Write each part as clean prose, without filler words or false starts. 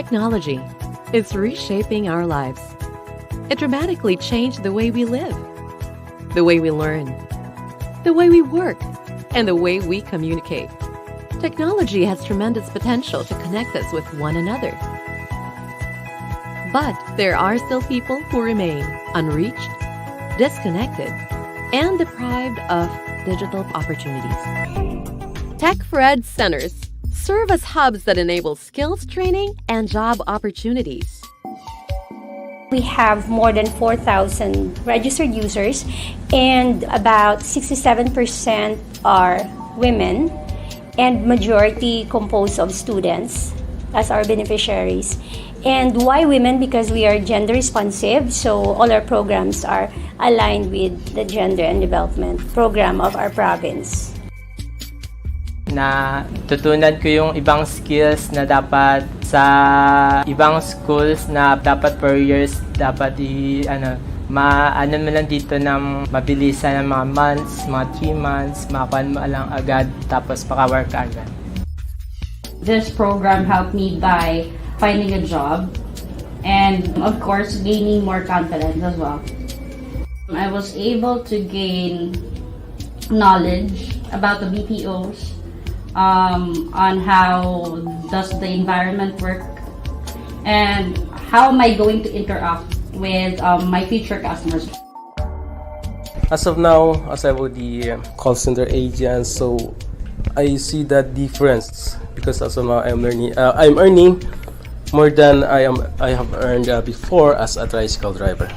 Technology is reshaping our lives. It dramatically changed the way we live, the way we learn, the way we work, and the way we communicate. Technology has tremendous potential to connect us with one another. But there are still people who remain unreached, disconnected, and deprived of digital opportunities. Tech4ED centers serve as hubs that enable skills training and job opportunities. We have more than 4,000 registered users, and about 67% are women, and majority composed of students as our beneficiaries. And why women? Because we are gender responsive, so all our programs are aligned with the gender and development program of our province. Natutunan ko yung ibang skills na dapat sa ibang schools na dapat per years dapat maano mo lang dito ng mabilisan ng mga months, mga 3 months, makakuha mo lang agad tapos maka-work agad. This program helped me by finding a job and of course gaining more confidence as well. I was able to gain knowledge about the BPOs, on how does the environment work and how am I going to interact with my future customers. As of now, as I would the call center agent, so I see that difference because as of now I'm earning more than I have earned before as a tricycle driver.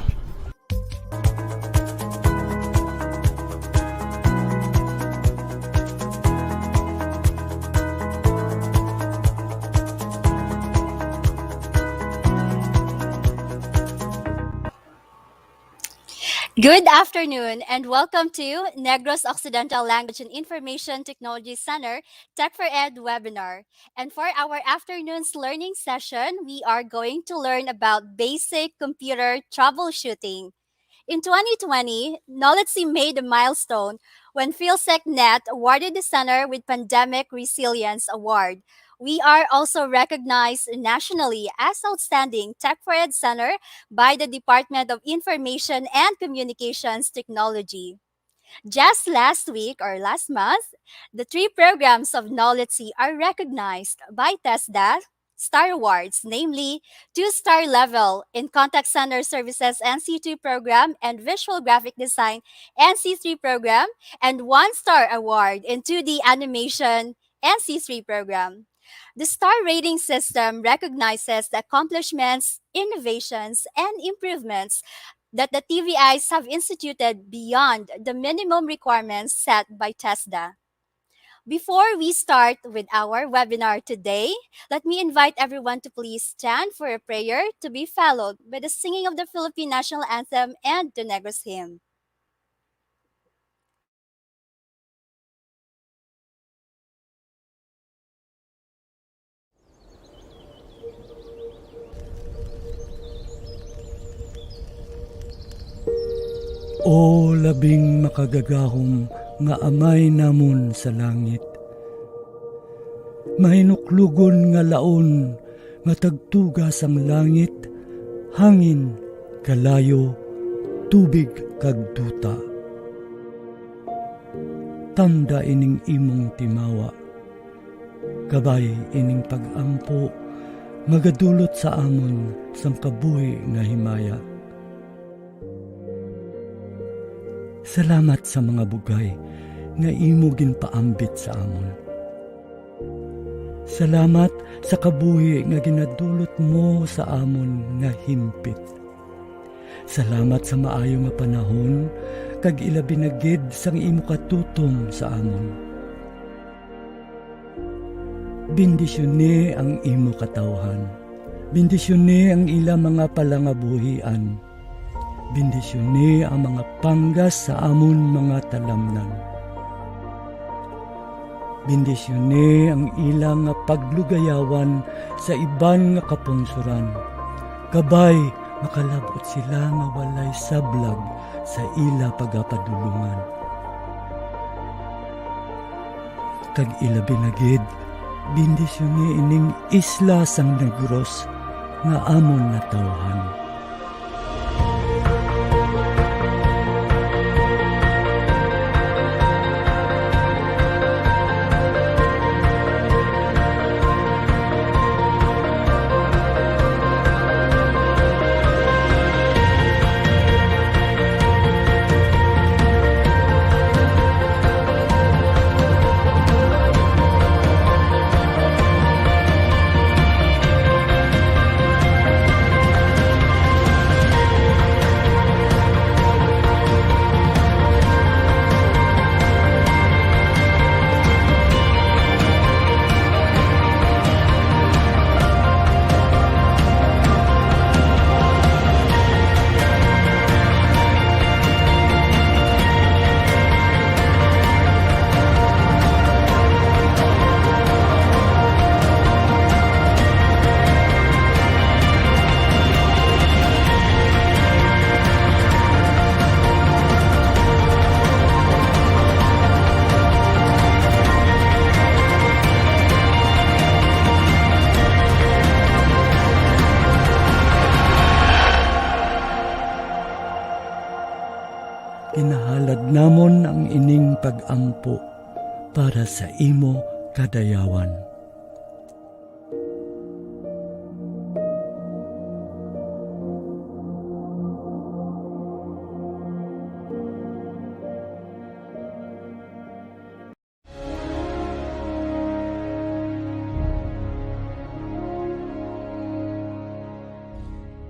Good afternoon and welcome to Negros Occidental Language and Information Technology Center Tech4ED Webinar. And for our afternoon's learning session, we are going to learn about basic computer troubleshooting. In 2020, NOLITC made a milestone when PhilSecNet awarded the center with Pandemic Resilience Award. We are also recognized nationally as Outstanding Tech4ED Center by the Department of Information and Communications Technology. Just last week or last month, the 3 programs of NOLITC are recognized by TESDA Star Awards, namely 2-star level in Contact Center Services NC2 program and Visual Graphic Design NC3 program, and 1-star award in 2D Animation NC3 program. The star rating system recognizes the accomplishments, innovations, and improvements that the TVIs have instituted beyond the minimum requirements set by TESDA. Before we start with our webinar today, let me invite everyone to please stand for a prayer to be followed by the singing of the Philippine National Anthem and the Negros Hymn. O labing makagagahom nga amay namon sa langit, mahinuklugon nga laon nga tagtugas ang langit, hangin, kalayo, tubig kag duta. Tanda ining imong timawa, kabay ining pag-ampo, magadulot sa amon sang kabuhi nga himaya. Salamat sa mga bugay nga imo ginpaambit sa amon. Salamat sa kabuhi nga ginadulot mo sa amon nga himpit. Salamat sa maayo nga panahon kag ilabi na gid sang imo katutom sa amon. Bendisyone ang imo katawhan. Bendisyone ang ila mga palangabuhian. Bendisyone ang mga panggas sa amon mga talamnan. Bendisyone ang ilang paglugayawan sa iban nga kapungsuran. Kabay makalabot sila nga walay sablag sa ila pagapadulungan. Kag ilabi na gid, bendisyone ining isla sang Negros nga amon natawhan. Kinahalad namon ang ining pag-ampo para sa imo kadayawan.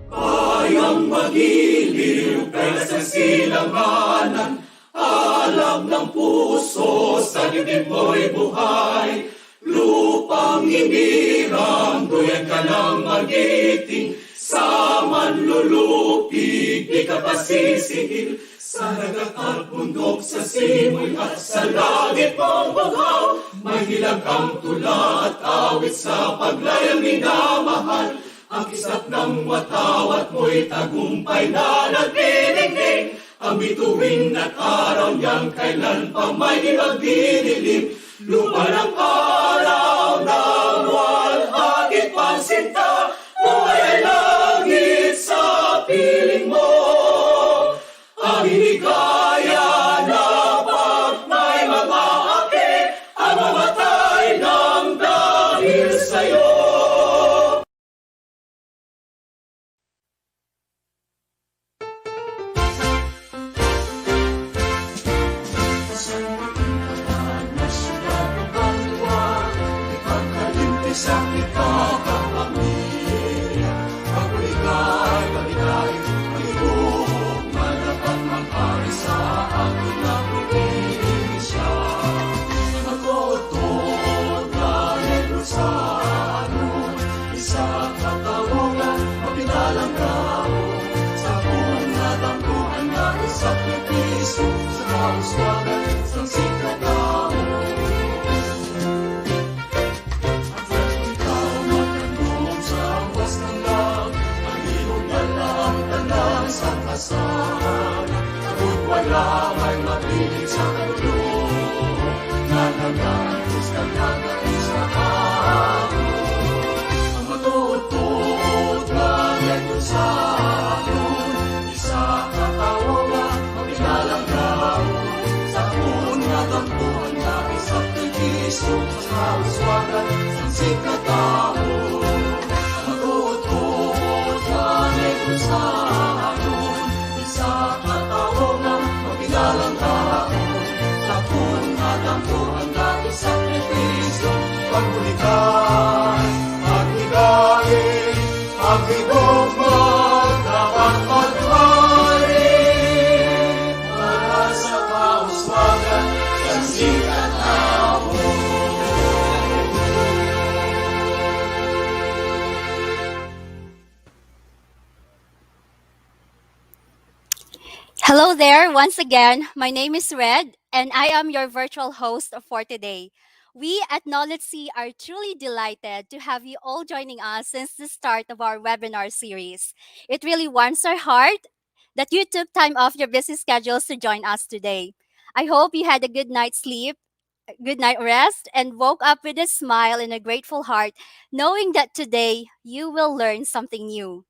Bayang magiliw, kaya sa silanganan, alam ng puso, sa dibdib mo'y buhay. Lupang inirang, duyan ka ng magiting, sa manlulupig, di ka pasisihil. Sa dagat at bundok, sa simoy at sa langit mong bughaw, may hilag ang tula at awit sa paglayang minamahal. Ang kisap ng watawat mo'y tagumpay na nagdinigdig. Ang bituin at araw niyang kailan pa may magdidilim. Lupa ng araw ng walhagit pansinta, buhay ay langit sa piling mo. Ang hinigaya na pag may mga aki, ang mamatay ng dahil sa'yo. Sakit ka kapamilya, pag-uligay, pag-igay, pag-ibog, malapat mag-ari sa akin na probinsya. Nagotod na Negrosano, isa katawungan, mapinalang tao, sa bunga dampuan na isakripisyo, sa kauswagan, sa sikat tao. Sa kasahan, abot wala may mapiling sa kalulong, nananagos ka nagay sa ako. Ang matutot na Negrosano, isa katawagan, mapinalang tao, sa una dampuan na isa't kripisyo, sa kauswagan, sa sikat tao. Ang matutot na Negrosano, sa katawang mapigalang tao, sa punadang ko ang dati sakripisyo, pagbulikan, paghigain, paghibog mo, dapat maghari, para sa kauswagan, sa sikat tao. Hello there, once again. My name is Red, and I am your virtual host for today. We at NOLITC are truly delighted to have you all joining us since the start of our webinar series. It really warms our heart that you took time off your busy schedules to join us today. I hope you had a good night's sleep good night rest, and woke up with a smile and a grateful heart, knowing that today you will learn something new.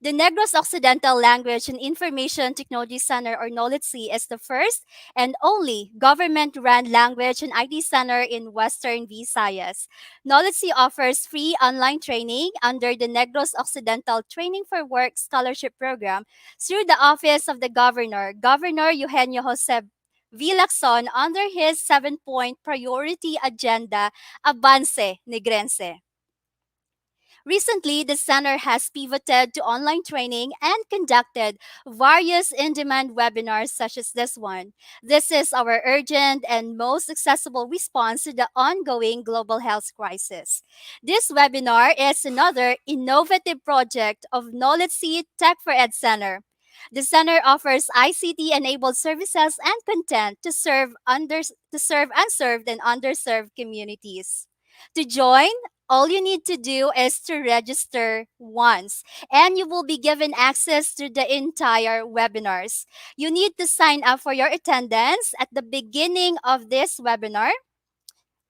The Negros Occidental Language and Information Technology Center, or NOLITC, is the first and only government-run language and IT center in Western Visayas. NOLITC offers free online training under the Negros Occidental Training for Work Scholarship Program through the Office of the Governor, Governor Eugenio Jose Vilacson, under his 7-point priority agenda, Avance Negrense. Recently, the center has pivoted to online training and conducted various in demand webinars, such as this one. This is our urgent and most accessible response to the ongoing global health crisis. This webinar is another innovative project of NOLITC Tech4ED Center. The center offers ICT enabled services and content to serve unserved and underserved communities. To join, all you need to do is to register once, and you will be given access to the entire webinars. You need to sign up for your attendance at the beginning of this webinar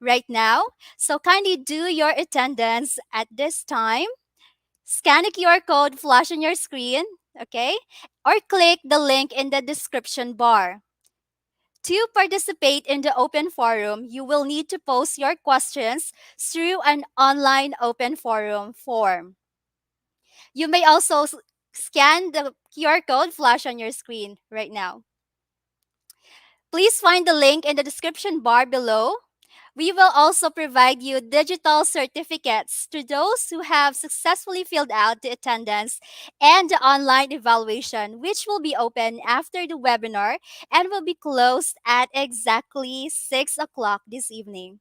right now. So kindly do your attendance at this time. Scan a QR code flash on your screen, okay? Or click the link in the description bar. To participate in the open forum, you will need to post your questions through an online open forum form. You may also scan the QR code flash on your screen right now. Please find the link in the description bar below. We will also provide you digital certificates to those who have successfully filled out the attendance and the online evaluation, which will be open after the webinar and will be closed at exactly 6 o'clock this evening.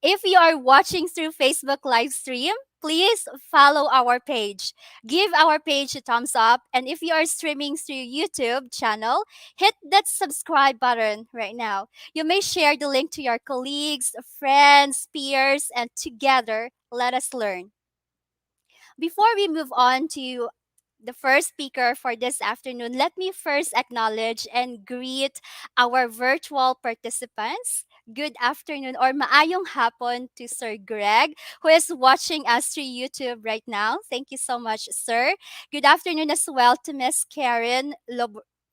If you are watching through Facebook live stream, please follow our page. Give our page a thumbs up. And if you are streaming through YouTube channel, hit that subscribe button right now. You may share the link to your colleagues, friends, peers, and together, let us learn. Before we move on to the first speaker for this afternoon, let me first acknowledge and greet our virtual participants. Good afternoon or maayong hapon to Sir Greg, who is watching us through YouTube right now. Thank you so much, sir. Good afternoon as well to Miss Karen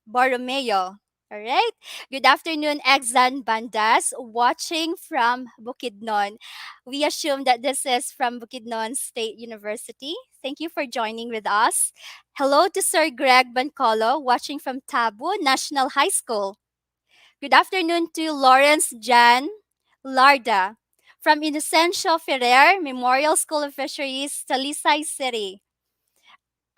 Borromeo. All right. Good afternoon, Exan Bandas, watching from Bukidnon. We assume that this is from Bukidnon State University. Thank you for joining with us. Hello to Sir Greg Bancolo, watching from Tabu National High School. Good afternoon to Lawrence Jan Larda from Inocencio Ferrer Memorial School of Fisheries, Talisay City.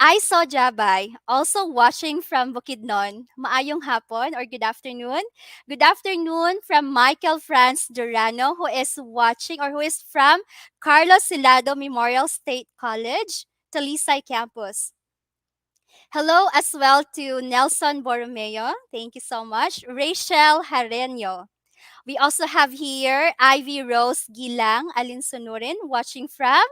I saw Jabay, also watching from Bukidnon. Maayong hapon or good afternoon. Good afternoon from Michael Franz Durano, who is watching or who is from Carlos Silado Memorial State College, Talisay Campus. Hello as well to Nelson Borromeo. Thank you so much. Rachel Hareño. We also have here Ivy Rose Gilang Alinsunurin watching from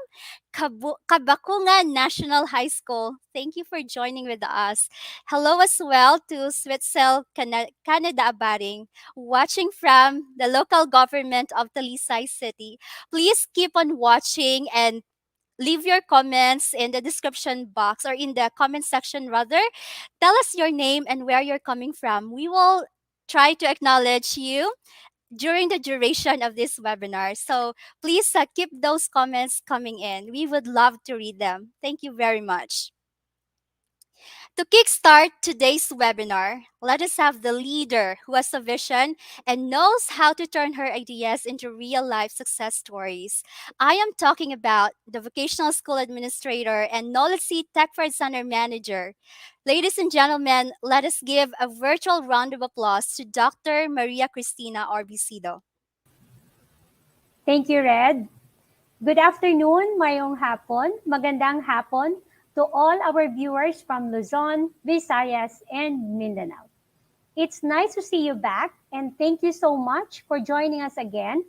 Kabakungan National High School. Thank you for joining with us. Hello as well to Switzel Canada Abaring, watching from the local government of Talisay City. Please keep on watching and leave your comments in the description box or in the comment section rather. Tell us your name and where you're coming from. We will try to acknowledge you during the duration of this webinar. So please keep those comments coming in. We would love to read them. Thank you very much. To kickstart today's webinar, let us have the leader who has a vision and knows how to turn her ideas into real-life success stories. I am talking about the Vocational School Administrator and NOLITC Tech4ED Center Manager. Ladies and gentlemen, let us give a virtual round of applause to Dr. Maria Cristina Orbicido. Thank you, Red. Good afternoon, mayong hapon, magandang hapon to all our viewers from Luzon, Visayas, and Mindanao. It's nice to see you back, and thank you so much for joining us again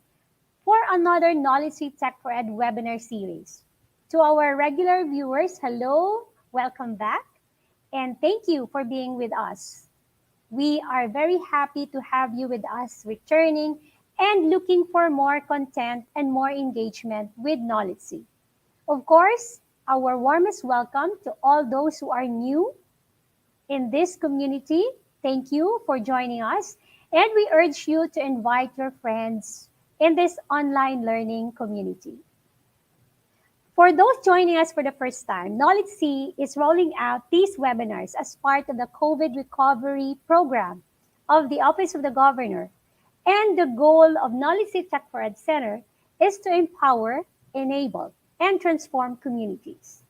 for another NOLITC Tech4ED Webinar Series. To our regular viewers, hello, welcome back, and thank you for being with us. We are very happy to have you with us returning and looking for more content and more engagement with NOLITC. Of course, our warmest welcome to all those who are new in this community. Thank you for joining us, and we urge you to invite your friends in this online learning community. For those joining us for the first time, NOLITC is rolling out these webinars as part of the COVID recovery program of the Office of the Governor. And the goal of NOLITC Tech4ED Center is to empower, enable, and transform communities.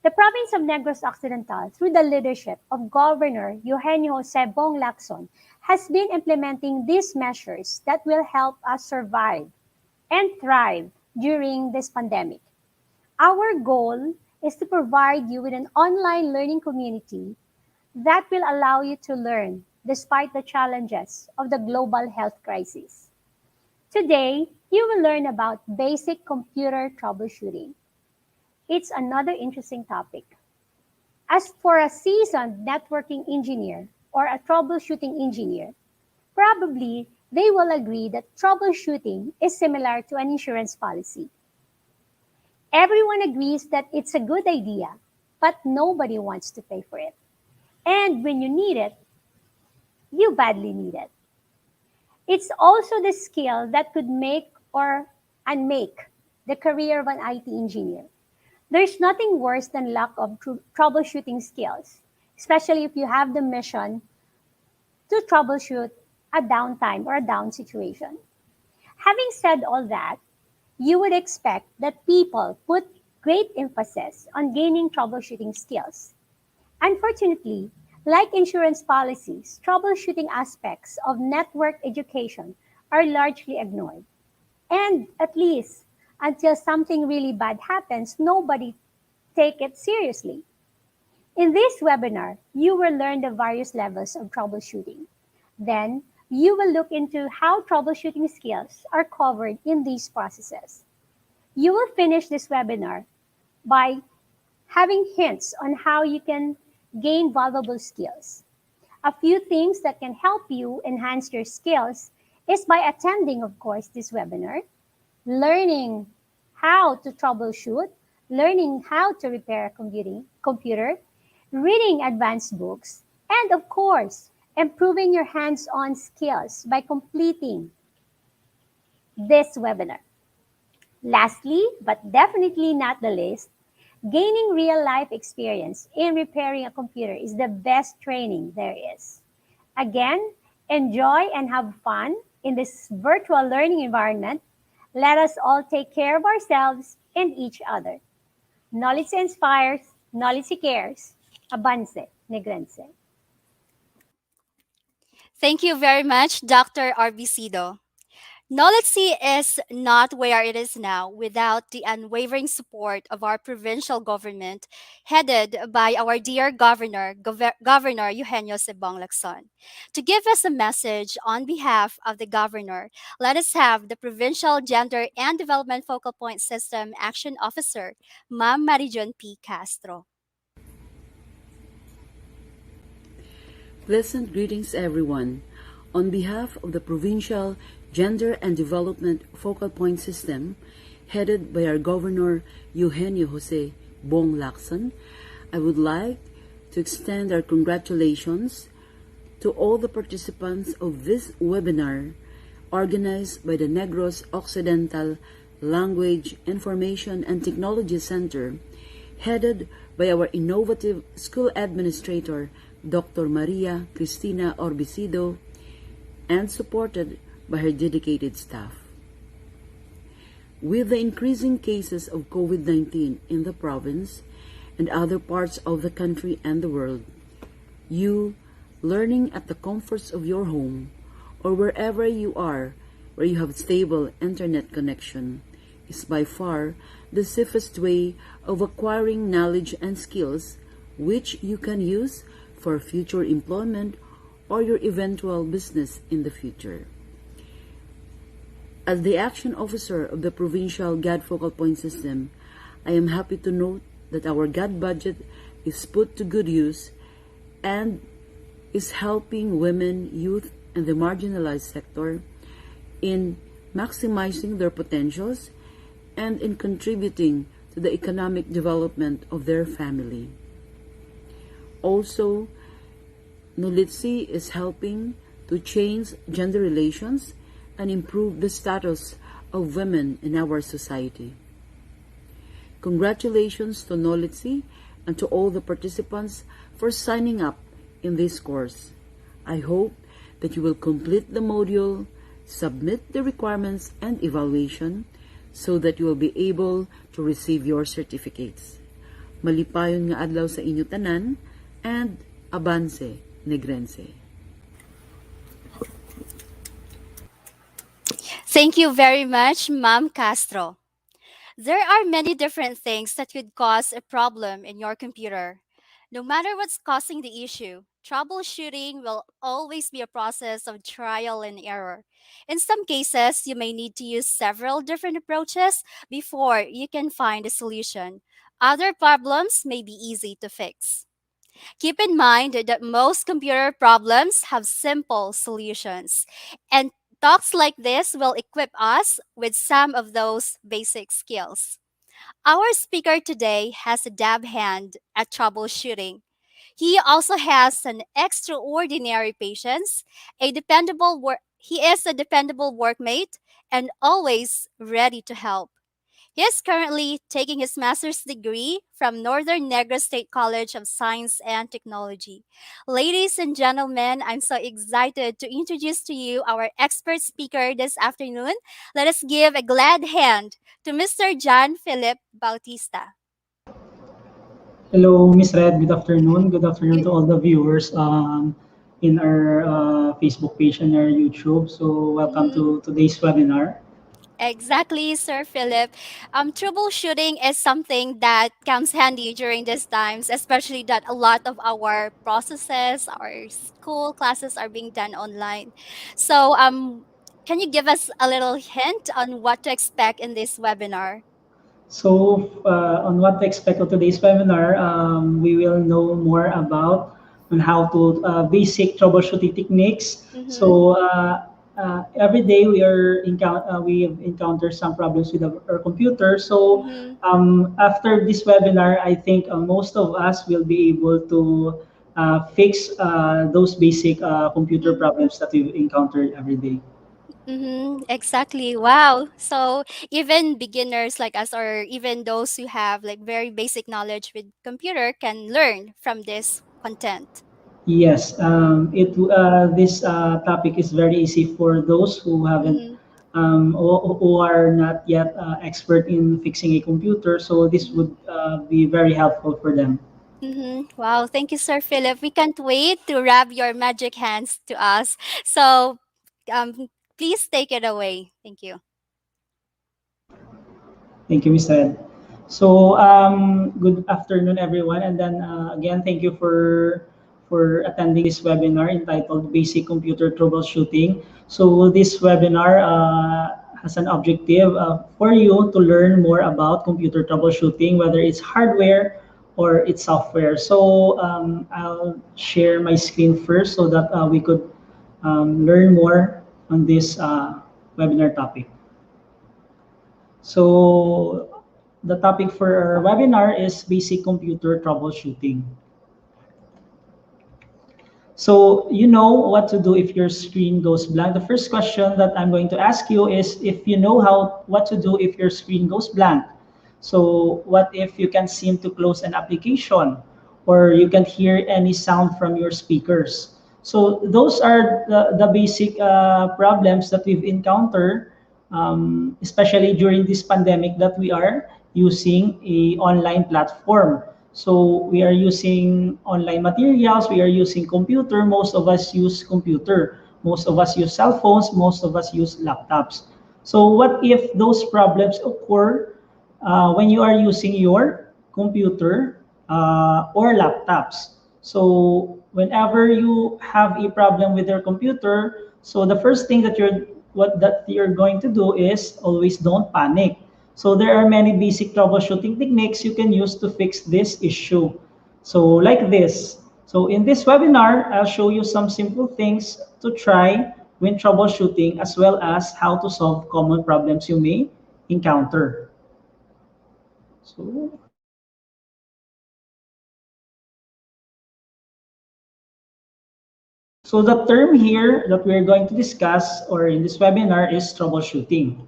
The Province of Negros Occidental, through the leadership of Governor Eugenio Jose Bong Lacson, has been implementing these measures that will help us survive and thrive during this pandemic. Our goal is to provide you with an online learning community that will allow you to learn despite the challenges of the global health crisis. Today, you will learn about basic computer troubleshooting. It's another interesting topic. As for a seasoned networking engineer or a troubleshooting engineer, probably they will agree that troubleshooting is similar to an insurance policy. Everyone agrees that it's a good idea, but nobody wants to pay for it. And when you need it, you badly need it. It's also the skill that could make or unmake the career of an IT engineer. There's nothing worse than lack of troubleshooting skills, especially if you have the mission to troubleshoot a downtime or a down situation. Having said all that, you would expect that people put great emphasis on gaining troubleshooting skills. Unfortunately, like insurance policies, troubleshooting aspects of network education are largely ignored. And at least until something really bad happens, nobody take it seriously. In this webinar, you will learn the various levels of troubleshooting. Then, you will look into how troubleshooting skills are covered in these processes. You will finish this webinar by having hints on how you can gain valuable skills. A few things that can help you enhance your skills is by attending, of course, this webinar, learning how to troubleshoot, learning how to repair a computer, reading advanced books, and of course, improving your hands-on skills by completing this webinar. Lastly, but definitely not the least, gaining real-life experience in repairing a computer is the best training there is. Again, enjoy and have fun in this virtual learning environment. Let us all take care of ourselves and each other. NOLITC inspires, NOLITC cares. Avance, Negrense. Thank you very much, Dr. Arbicido. NOLITC is not where it is now without the unwavering support of our provincial government, headed by our dear Governor Eugenio Sebong Lacson. To give us a message on behalf of the Governor, let us have the Provincial Gender and Development Focal Point System Action Officer, Ma'am Marijon P. Castro. Pleasant greetings, everyone. On behalf of the Provincial Gender and Development Focal Point System, headed by our Governor Eugenio Jose Bong Lacson, I would like to extend our congratulations to all the participants of this webinar organized by the Negros Occidental Language, Information and Technology Center, headed by our innovative school administrator, Dr. Maria Cristina Orbicido, and supported by her dedicated staff. With the increasing cases of COVID-19 in the province and other parts of the country and the world, you, learning at the comforts of your home or wherever you are where you have stable internet connection, is by far the safest way of acquiring knowledge and skills which you can use for future employment or your eventual business in the future. As the Action Officer of the Provincial GAD Focal Point System, I am happy to note that our GAD budget is put to good use and is helping women, youth, and the marginalized sector in maximizing their potentials and in contributing to the economic development of their family. Also, NOLITC is helping to change gender relations and improve the status of women in our society. Congratulations to NOLITC and to all the participants for signing up in this course. I hope that you will complete the module, submit the requirements and evaluation so that you will be able to receive your certificates. Malipayon nga adlaw sa inyo tanan and Avance Negrense. Thank you very much, Ma'am Castro. There are many different things that could cause a problem in your computer. No matter what's causing the issue, troubleshooting will always be a process of trial and error. In some cases, you may need to use several different approaches before you can find a solution. Other problems may be easy to fix. Keep in mind that most computer problems have simple solutions, and talks like this will equip us with some of those basic skills. Our speaker today has a dab hand at troubleshooting. He also has an extraordinary patience, he is a dependable workmate and always ready to help. He is currently taking his master's degree from Northern Negros State College of Science and Technology. Ladies and gentlemen, I'm so excited to introduce to you our expert speaker this afternoon. Let us give a glad hand to Mr. John Philip Bautista. Hello, Miss Red. Good afternoon. Good afternoon to all the viewers in our Facebook page and our YouTube. So welcome to today's webinar. Exactly, Sir Philip. Troubleshooting is something that comes handy during these times, especially that a lot of our processes, our school classes are being done online. So, can you give us a little hint on what to expect in this webinar? So on what to expect of today's webinar, we will know more about on how to basic troubleshooting techniques. So every day we have encountered some problems with our computer. So after this webinar, I think most of us will be able to fix those basic computer problems that we encountered every day. Exactly. Wow. So even beginners like us, or even those who have like very basic knowledge with computer, can learn from this content. Yes, this topic is very easy for those who haven't who are not yet expert in fixing a computer. So this would be very helpful for them. Wow. Thank you, Sir Philip. We can't wait to rub your magic hands to us. So um, please take it away. Thank you. Thank you, Ms. Red. So good afternoon, everyone, and then again, thank you for attending this webinar entitled Basic Computer Troubleshooting. So this webinar has an objective for you to learn more about computer troubleshooting, whether it's hardware or it's software. So I'll share my screen first so that we could learn more on this webinar topic. So the topic for our webinar is basic computer troubleshooting. So you know what to do if your screen goes blank. The first question that I'm going to ask you is if you know what to do if your screen goes blank. So what if you can't seem to close an application, or you can't hear any sound from your speakers? So those are the basic problems that we've encountered, especially during this pandemic, that we are using a online platform. So we are using online materials, we are using computer, most of us use computer, most of us use cell phones, most of us use laptops. So what if those problems occur when you are using your computer or laptops? So whenever you have a problem with your computer, so the first thing that you're going to do is always don't panic. So there are many basic troubleshooting techniques you can use to fix this issue. So like this. So in this webinar, I'll show you some simple things to try when troubleshooting, as well as how to solve common problems you may encounter. So the term here that we're going to discuss or in this webinar is troubleshooting.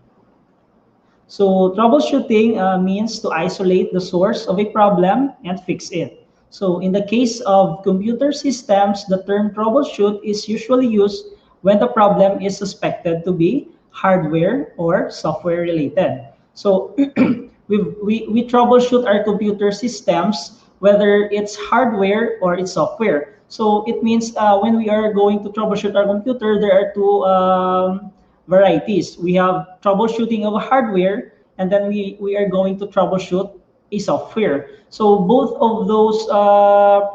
So troubleshooting means to isolate the source of a problem and fix it. So in the case of computer systems, the term troubleshoot is usually used when the problem is suspected to be hardware or software related. So we troubleshoot our computer systems, whether it's hardware or it's software. So it means when we are going to troubleshoot our computer, there are two varieties. We have troubleshooting of hardware, and then we are going to troubleshoot a software. So both of those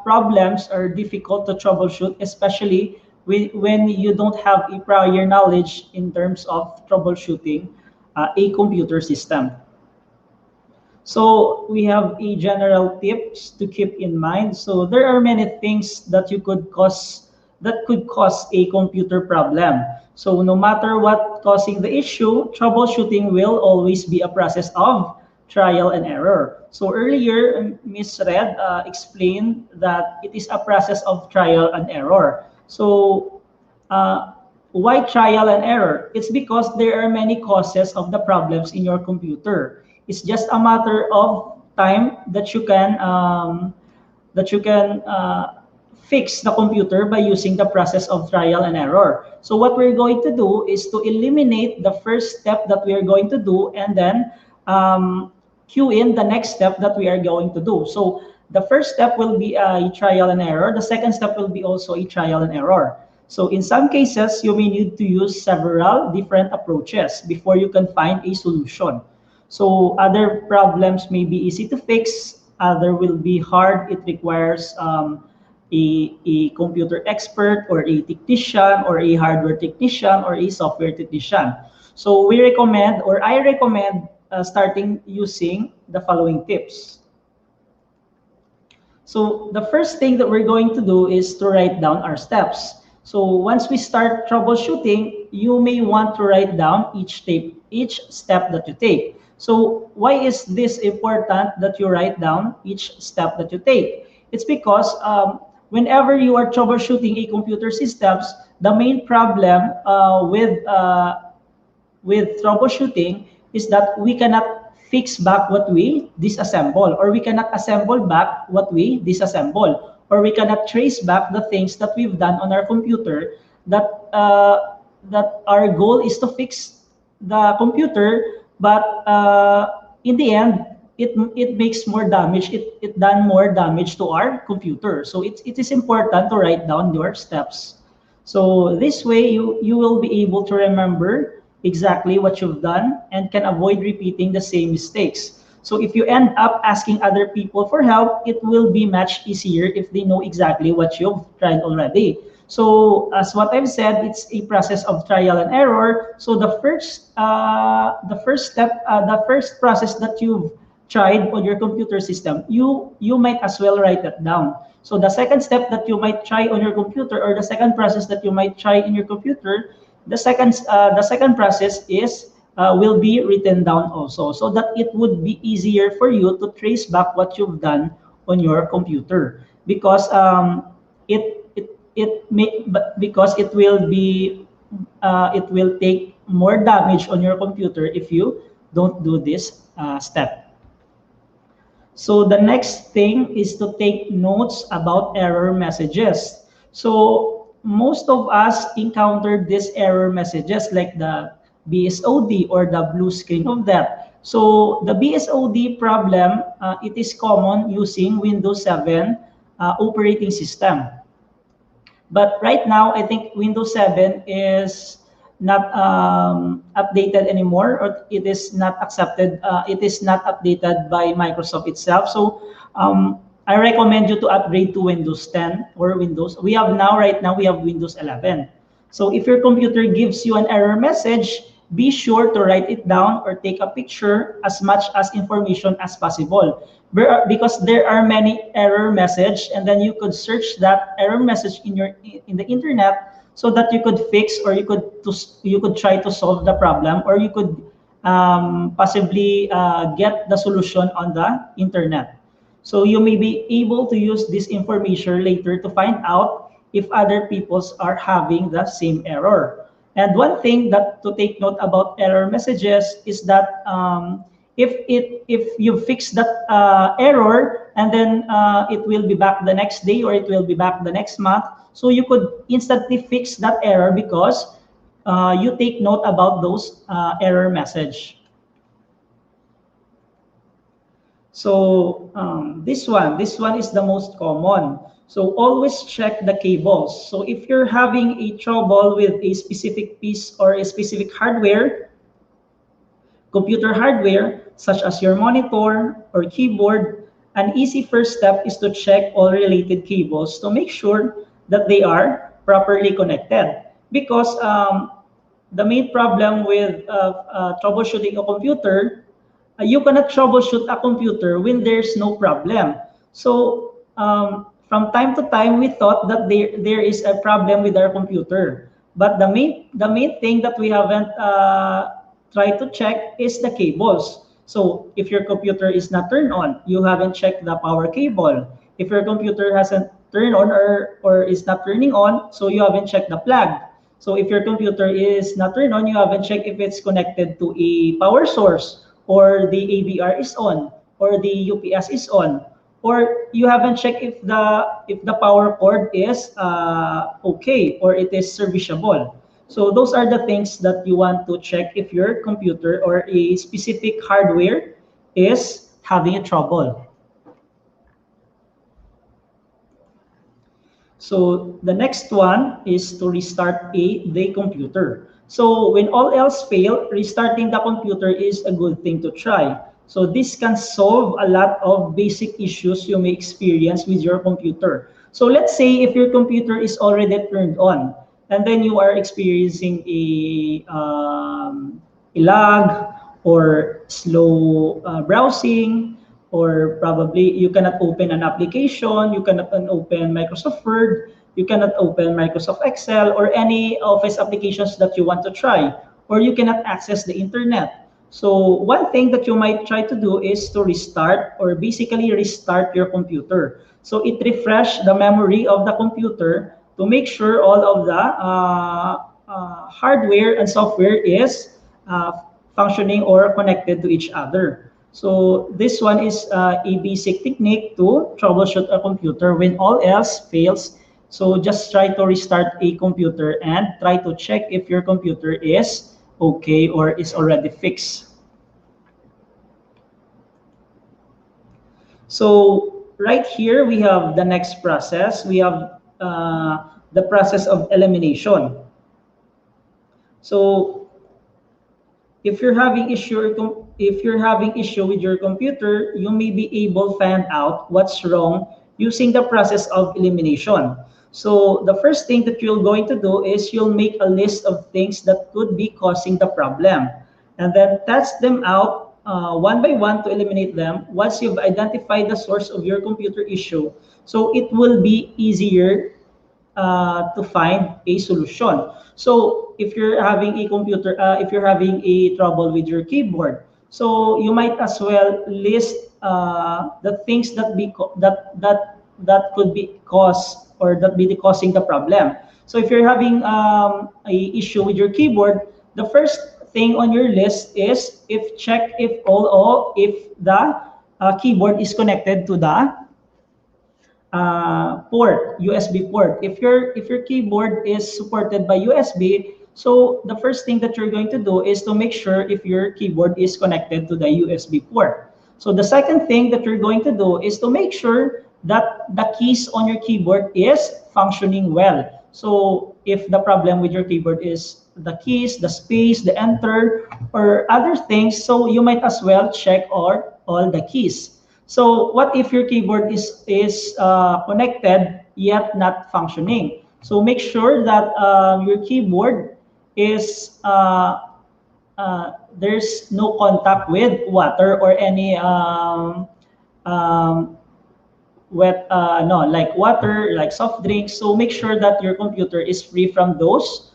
problems are difficult to troubleshoot, especially when you don't have a prior knowledge in terms of troubleshooting a computer system. So we have a general tips to keep in mind. So there are many things that could cause a computer problem. So no matter what causing the issue, troubleshooting will always be a process of trial and error. So earlier, Ms. Red explained that it is a process of trial and error. So why trial and error? It's because there are many causes of the problems in your computer. It's just a matter of time that you can fix the computer by using the process of trial and error. So what we're going to do is to eliminate the first step that we are going to do, and then cue in the next step that we are going to do. So the first step will be a trial and error. The second step will be also a trial and error. So in some cases, you may need to use several different approaches before you can find a solution. So other problems may be easy to fix, other will be hard. It requires a computer expert or a technician or a hardware technician or a software technician. So we recommend, or I recommend, starting using the following tips. So the first thing that we're going to do is to write down our steps. So once we start troubleshooting, you may want to write down each step that you take. So why is this important that you write down each step that you take? It's because whenever you are troubleshooting a computer systems, the main problem with troubleshooting is that we cannot fix back what we disassemble, or we cannot assemble back what we disassemble, or we cannot trace back the things that we've done on our computer that our goal is to fix the computer, but in the end, it makes more damage. It done more damage to our computer. So it is important to write down your steps. So this way, you will be able to remember exactly what you've done and can avoid repeating the same mistakes. So if you end up asking other people for help, it will be much easier if they know exactly what you've tried already. So as what I've said, it's a process of trial and error. So the first process that you've tried on your computer system, you might as well write that down. So the second step that you might try on your computer, or the second process that you might try in your computer, the second process is will be written down also, so that it would be easier for you to trace back what you've done on your computer, because it will take more damage on your computer if you don't do this step. So the next thing is to take notes about error messages. So most of us encountered these error messages like the BSOD or the blue screen of death. So the BSOD problem, it is common using Windows 7 operating system. But right now, I think Windows 7 is not updated anymore, or it is not accepted. It is not updated by Microsoft itself. So I recommend you to upgrade to Windows 10 or Windows. Right now we have Windows 11. So if your computer gives you an error message, be sure to write it down or take a picture as much as information as possible. Because there are many error message, and then you could search that error message in the internet. so that you could fix, or you could try to solve the problem, or you could possibly get the solution on the internet. So you may be able to use this information later to find out if other peoples are having the same error. And one thing that to take note about error messages is that if you fix that error, and then it will be back the next day, or it will be back the next month, so you could instantly fix that error because you take note about those error message. So this one is the most common. So always check the cables. So if you're having a trouble with a specific piece or a specific hardware, computer hardware, such as your monitor or keyboard, an easy first step is to check all related cables to make sure that they are properly connected. Because the main problem with troubleshooting a computer, you cannot troubleshoot a computer when there's no problem. So from time to time, we thought that there is a problem with our computer. But the main thing that we haven't tried to check is the cables. So if your computer is not turned on, you haven't checked the power cable. If your computer hasn't turned on or is not turning on, so you haven't checked the plug. So if your computer is not turned on, you haven't checked if it's connected to a power source, or the AVR is on, or the UPS is on, or you haven't checked if the power cord is okay, or it is serviceable. So those are the things that you want to check if your computer or a specific hardware is having a trouble. So the next one is to restart the computer. So when all else fail, restarting the computer is a good thing to try. So this can solve a lot of basic issues you may experience with your computer. So let's say if your computer is already turned on, and then you are experiencing a lag, or slow browsing, or probably you cannot open an application, you cannot open Microsoft Word, you cannot open Microsoft Excel, or any Office applications that you want to try, or you cannot access the internet. So one thing that you might try to do is to restart, or basically restart your computer. So it refresh the memory of the computer to make sure all of the hardware and software is functioning or connected to each other. So this one is a basic technique to troubleshoot a computer when all else fails. So just try to restart a computer and try to check if your computer is okay or is already fixed. So right here we have the next process. We have the process of elimination. So if you're having issue with your computer, you may be able to find out what's wrong using the process of elimination. So the first thing that you're going to do is you'll make a list of things that could be causing the problem, and then test them out one by one to eliminate them. Once you've identified the source of your computer issue, so it will be easier to find a solution. So if you're having a computer, if you're having a trouble with your keyboard, so you might as well list the things that could be caused, or that be causing the problem. So if you're having a issue with your keyboard, the first thing on your list is check if the keyboard is connected to the port, USB port. If your keyboard is supported by USB, so the first thing that you're going to do is to make sure if your keyboard is connected to the USB port. So the second thing that you're going to do is to make sure that the keys on your keyboard is functioning well. So if the problem with your keyboard is the keys, the space, the enter, or other things, so you might as well check all the keys. So what if your keyboard is connected yet not functioning? So make sure that your keyboard is there's no contact with water or any like water, like soft drinks. So make sure that your computer is free from those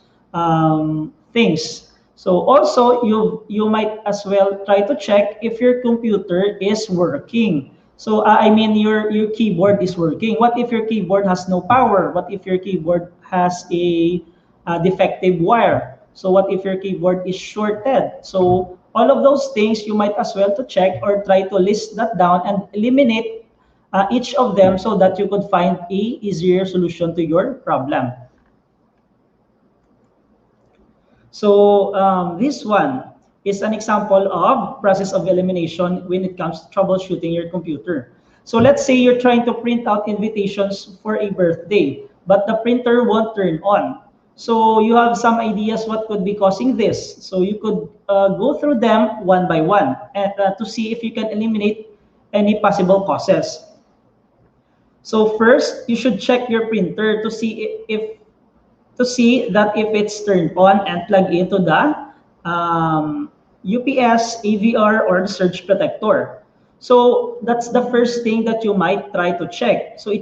things. So also you might as well try to check if your computer is working. So I mean your keyboard is working. What if your keyboard has no power? What if your keyboard has a defective wire? So what if your keyboard is shorted? So all of those things you might as well to check or try to list that down and eliminate each of them so that you could find a easier solution to your problem. So this one is an example of process of elimination when it comes to troubleshooting your computer. So let's say you're trying to print out invitations for a birthday, but the printer won't turn on. So you have some ideas what could be causing this. So you could go through them one by one and, to see if you can eliminate any possible causes. So first, you should check your printer to see if it's turned on and plugged into the UPS, AVR, or the surge protector. So that's the first thing that you might try to check. So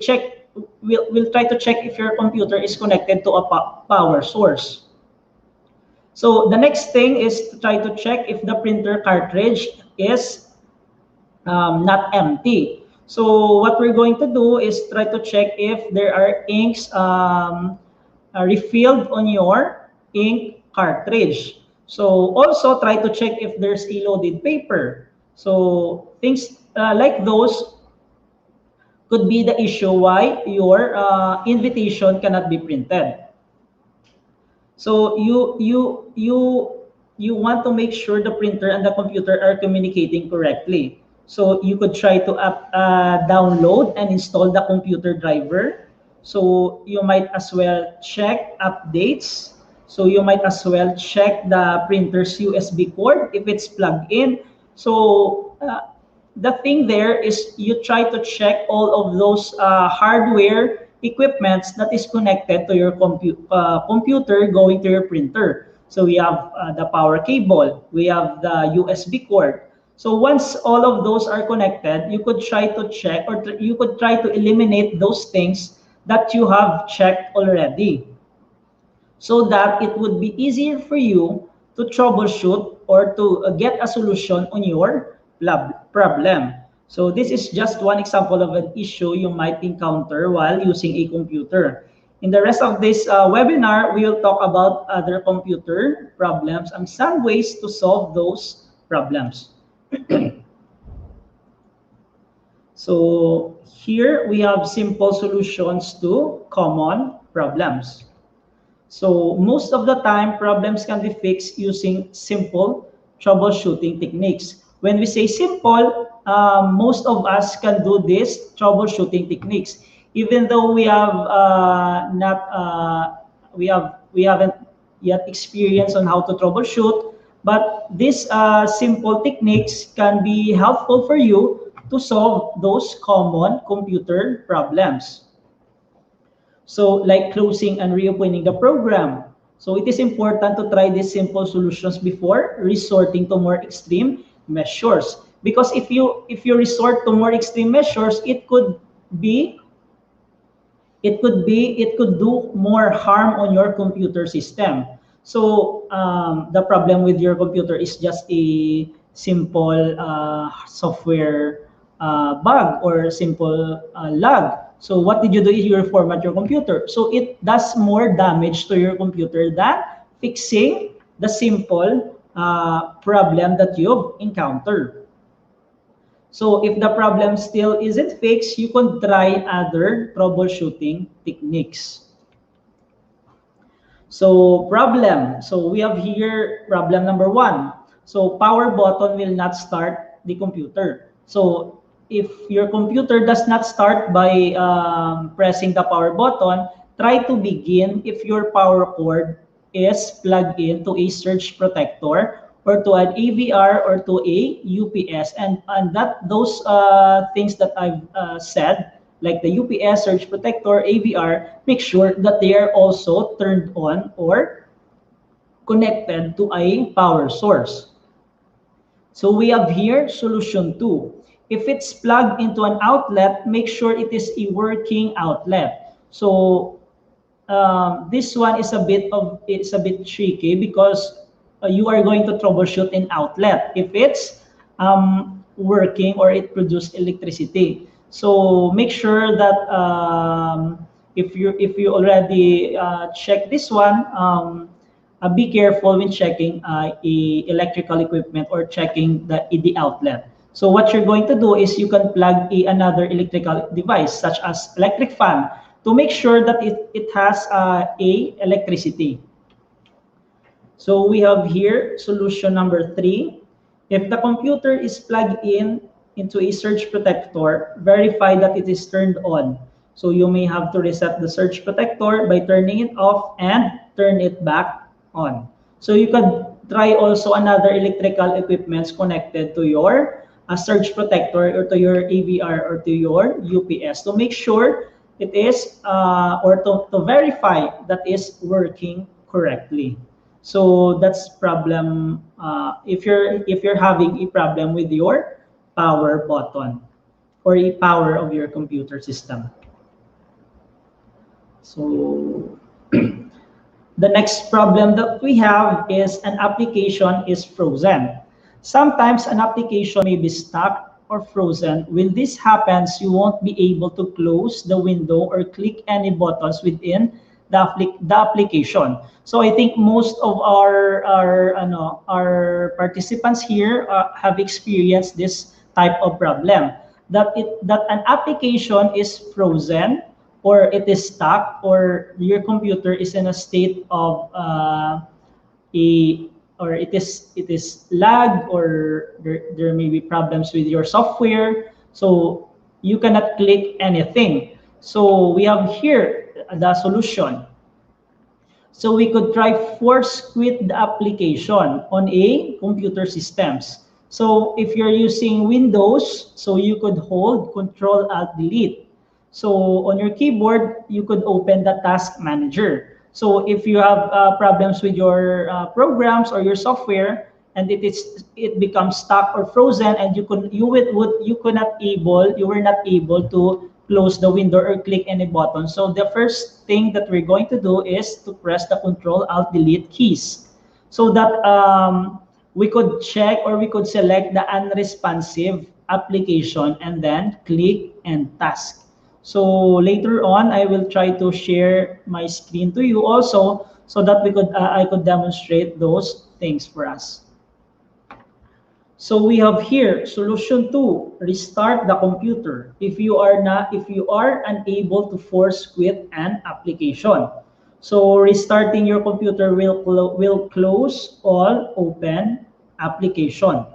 we'll try to check if your computer is connected to a power source. So the next thing is to try to check if the printer cartridge is not empty. So what we're going to do is try to check if there are inks refilled on your ink cartridge. So also try to check if there's a loaded paper. So things like those could be the issue why your invitation cannot be printed. So you want to make sure the printer and the computer are communicating correctly. So you could try to download and install the computer driver. So you might as well check updates. So you might as well check the printer's USB cord if it's plugged in. So the thing there is you try to check all of those hardware equipments that is connected to your computer going to your printer. So we have the power cable, we have the USB cord. So once all of those are connected, you could try to check or you could try to eliminate those things that you have checked already, so that it would be easier for you to troubleshoot or to get a solution on your problem. So this is just one example of an issue you might encounter while using a computer. In the rest of this webinar, we will talk about other computer problems and some ways to solve those problems. So here we have simple solutions to common problems. So most of the time, problems can be fixed using simple troubleshooting techniques. When we say simple, most of us can do these troubleshooting techniques, even though we have we haven't yet experienced on how to troubleshoot. But these simple techniques can be helpful for you to solve those common computer problems. So like closing and reopening the program. So it is important to try these simple solutions before resorting to more extreme measures. Because if you resort to more extreme measures, it could do more harm on your computer system. So the problem with your computer is just a simple software bug or simple lag. So what did you do is you reformat your computer. So it does more damage to your computer than fixing the simple problem that you've encountered. So if the problem still isn't fixed, you can try other troubleshooting techniques. So problem. So we have here problem number 1. So power button will not start the computer. So if your computer does not start by pressing the power button, try to begin if your power cord is plugged into a surge protector or to an AVR or to a UPS. And those things that I've said, like the UPS, surge protector, AVR, make sure that they are also turned on or connected to a power source. So we have here solution 2. if it's plugged into an outlet, make sure it is a working outlet. So this one is a bit tricky because you are going to troubleshoot an outlet if it's working or it produces electricity. So make sure that if you already check this one, be careful when checking electrical equipment or checking the outlet. So what you're going to do is you can plug another electrical device such as electric fan to make sure that it has a electricity. So we have here solution number 3. If the computer is plugged into a surge protector, verify that it is turned on. So you may have to reset the surge protector by turning it off and turn it back on. So you could try also another electrical equipments connected to your surge protector or to your AVR or to your UPS to make sure it is or to verify that is working correctly. So that's problem if you're having a problem with your power button or a power of your computer system. So the next problem that we have is an application is frozen. Sometimes an application may be stuck or frozen. When this happens, you won't be able to close the window or click any buttons within the application. So I think most of our participants here have experienced this type of problem, that an application is frozen or it is stuck or your computer is in a state of it is lag or there may be problems with your software, so you cannot click anything. So we have here the solution. So we could try force quit the application on a computer systems. So if you're using Windows, so you could hold Control-Alt-Delete. So on your keyboard, you could open the task manager. So if you have problems with your programs or your software, and it becomes stuck or frozen, and you were not able to close the window or click any button. So the first thing that we're going to do is to press the Control-Alt-Delete keys, so that we could check or we could select the unresponsive application and then click and task. So later on, I will try to share my screen to you also, so that I could demonstrate those things for us. So we have here solution 2: restart the computer if you are unable to force quit an application. So restarting your computer will close all open application.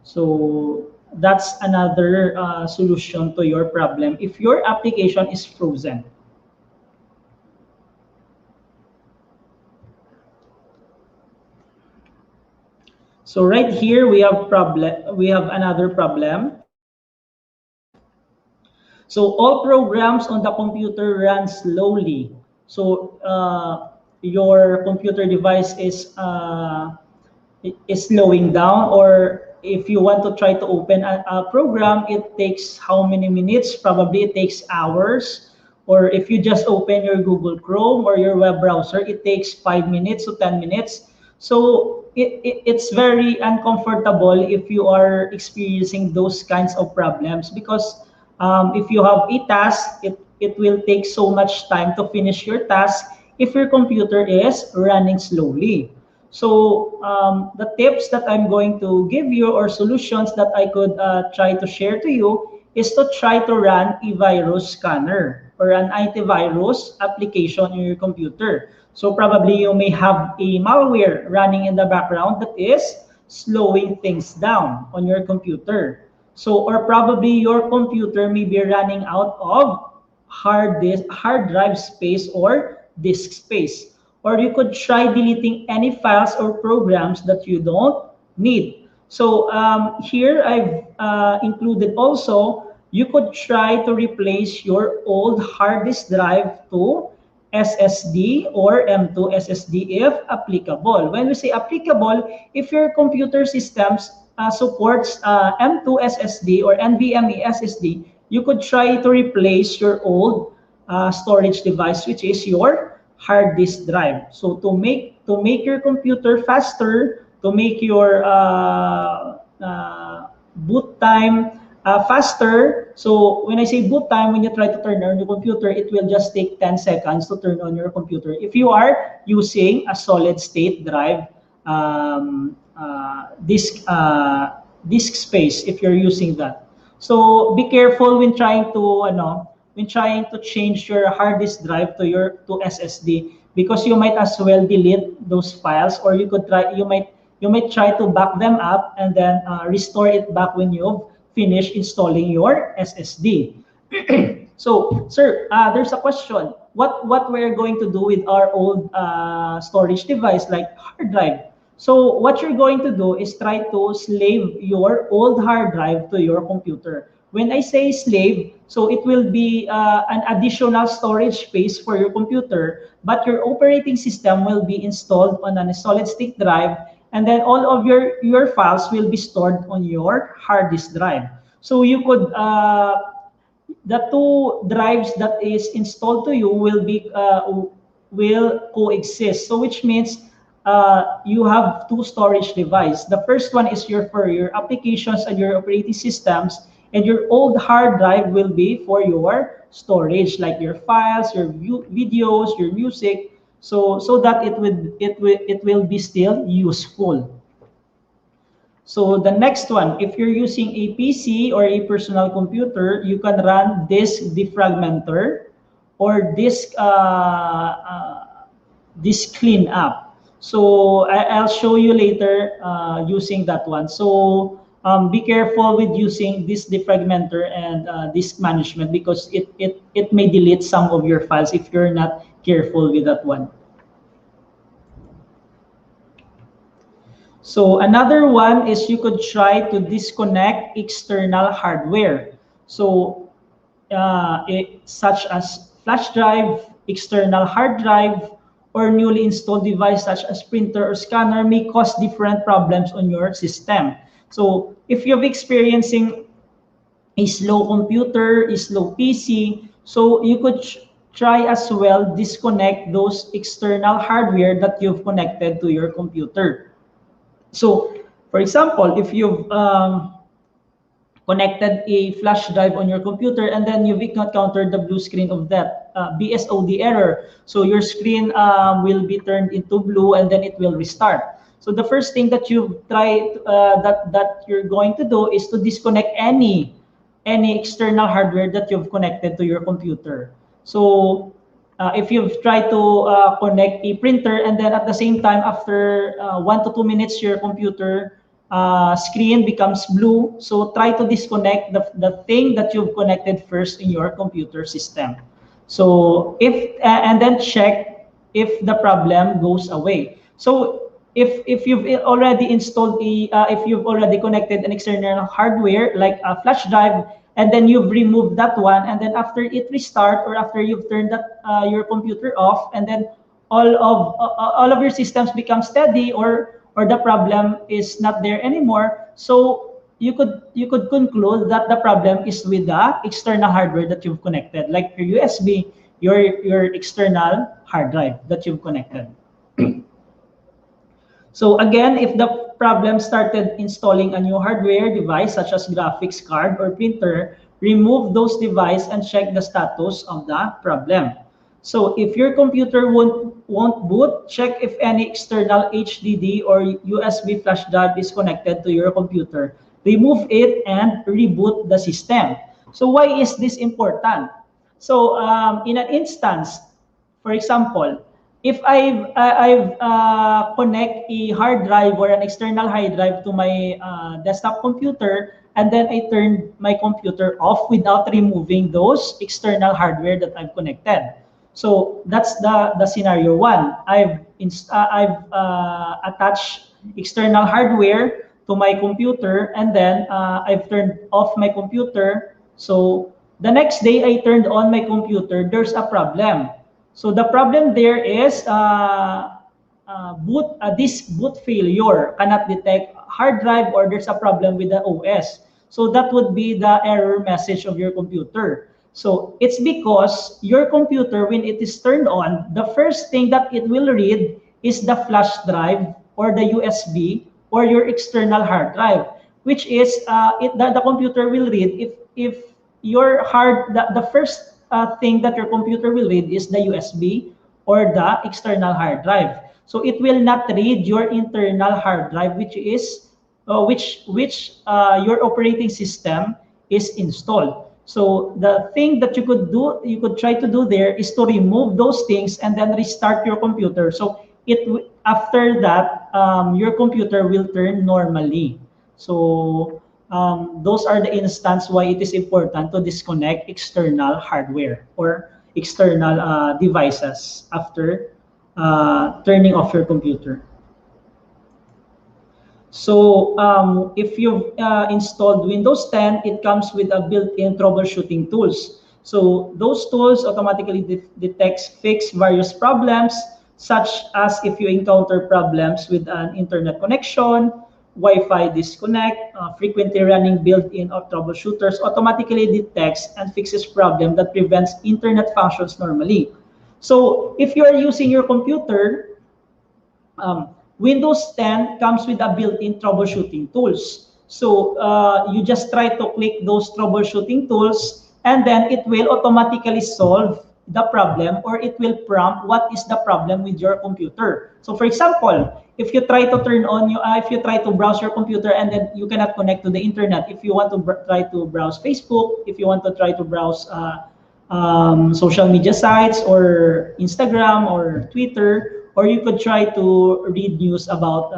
So that's another solution to your problem if your application is frozen. So right here we have another problem. So all programs on the computer run slowly. So your computer device is slowing down, or if you want to try to open a program, it takes how many minutes? Probably it takes hours. Or if you just open your Google Chrome or your web browser, it takes 5 minutes to 10 minutes. So it's very uncomfortable if you are experiencing those kinds of problems, because if you have a task, it will take so much time to finish your task if your computer is running slowly. So the tips that I'm going to give you, or solutions that I could try to share to you, is to try to run a virus scanner or an antivirus application in your computer. So probably you may have a malware running in the background that is slowing things down on your computer. So, or probably your computer may be running out of hard drive space or disk space. Or you could try deleting any files or programs that you don't need. So here I've included also, you could try to replace your old hard disk drive to SSD or M2 SSD if applicable. When we say applicable, if your computer systems supports M2 SSD or NVMe SSD, you could try to replace your old storage device, which is your hard disk drive. So to make your computer faster, to make your boot time faster. So when I say boot time, when you try to turn on your computer, it will just take 10 seconds to turn on your computer if you are using a solid state drive disk space, if you're using that. So be careful when trying to change your hard disk drive to SSD, because you might as well delete those files, or you might try to back them up and then restore it back when you've finished installing your SSD. So, sir, there's a question. What we're going to do with our old storage device like hard drive? So what you're going to do is try to slave your old hard drive to your computer. When I say slave, so it will be an additional storage space for your computer, but your operating system will be installed on a solid state drive, and then all of your files will be stored on your hard disk drive. So you could, the two drives that is installed to you will coexist. So which means you have two storage devices. The first one is for your applications and your operating systems, and your old hard drive will be for your storage, like your files, your videos, your music, so that it will be still useful. So the next one, if you're using a PC or a personal computer, you can run disk defragmenter or disk cleanup. So I'll show you later using that one. So be careful with using this defragmenter and disk management, because it may delete some of your files if you're not careful with that one. So another one is you could try to disconnect external hardware. So such as flash drive, external hard drive, or newly installed device such as printer or scanner may cause different problems on your system. So if you're experiencing a slow computer, a slow PC, so you could try as well disconnect those external hardware that you've connected to your computer. So for example, if you've connected a flash drive on your computer and then you've encountered the blue screen of that BSOD error, so your screen will be turned into blue and then it will restart. So the first thing that you try that you're going to do is to disconnect any external hardware that you've connected to your computer. So if you've tried to connect a printer and then at the same time after 1 to 2 minutes your computer screen becomes blue, so try to disconnect the thing that you've connected first in your computer system. So and then check if the problem goes away. So if you've already installed if you've already connected an external hardware like a flash drive, and then you've removed that one, and then after it restart or after you've turned that your computer off, and then all of your systems become steady, or the problem is not there anymore, so you could conclude that the problem is with the external hardware that you've connected, like your USB, your external hard drive that you've connected. So again, if the problem started installing a new hardware device such as graphics card or printer, remove those devices and check the status of the problem. So if your computer won't boot, check if any external HDD or USB flash drive is connected to your computer. Remove it and reboot the system. So why is this important? So in an instance, for example, if I've connect a hard drive or an external hard drive to my desktop computer, and then I turn my computer off without removing those external hardware that I've connected. So that's the scenario one. I've attached external hardware to my computer, and then I've turned off my computer. So the next day I turned on my computer, there's a problem. So the problem there is disk boot failure, cannot detect hard drive or there's a problem with the OS. So that would be the error message of your computer. So it's because your computer, when it is turned on, the first thing that it will read is the flash drive or the USB or your external hard drive, which is the computer will read if your the first thing that your computer will read is the USB or the external hard drive. So it will not read your internal hard drive, which is your operating system is installed. So the thing that you could try to do there is to remove those things and then restart your computer. So after that, your computer will turn normally. So those are the instances why it is important to disconnect external hardware or external devices after turning off your computer. So if you've installed Windows 10, it comes with a built-in troubleshooting tools. So those tools automatically detects fix various problems, such as if you encounter problems with an internet connection, Wi-Fi disconnect, frequently running built-in troubleshooters automatically detects and fixes problem that prevents internet functions normally. So if you are using your computer, Windows 10 comes with a built-in troubleshooting tools. So you just try to click those troubleshooting tools, and then it will automatically solve the problem, or it will prompt what is the problem with your computer. So for example, if you try to if you try to browse your computer and then you cannot connect to the internet, if you want to try to browse Facebook, if you want to try to browse social media sites or Instagram or Twitter, or you could try to read news about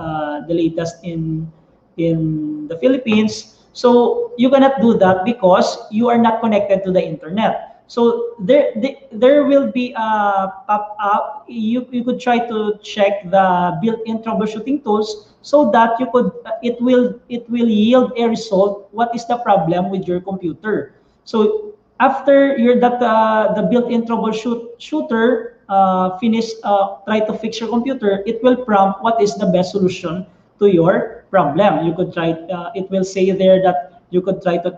the latest in the Philippines. So you cannot do that because you are not connected to the internet. So there will be a pop-up. You could try to check the built-in troubleshooting tools so that it will yield a result. What is the problem with your computer? So after the built-in troubleshooter try to fix your computer, it will prompt what is the best solution to your problem. You could try. It will say there that you could try to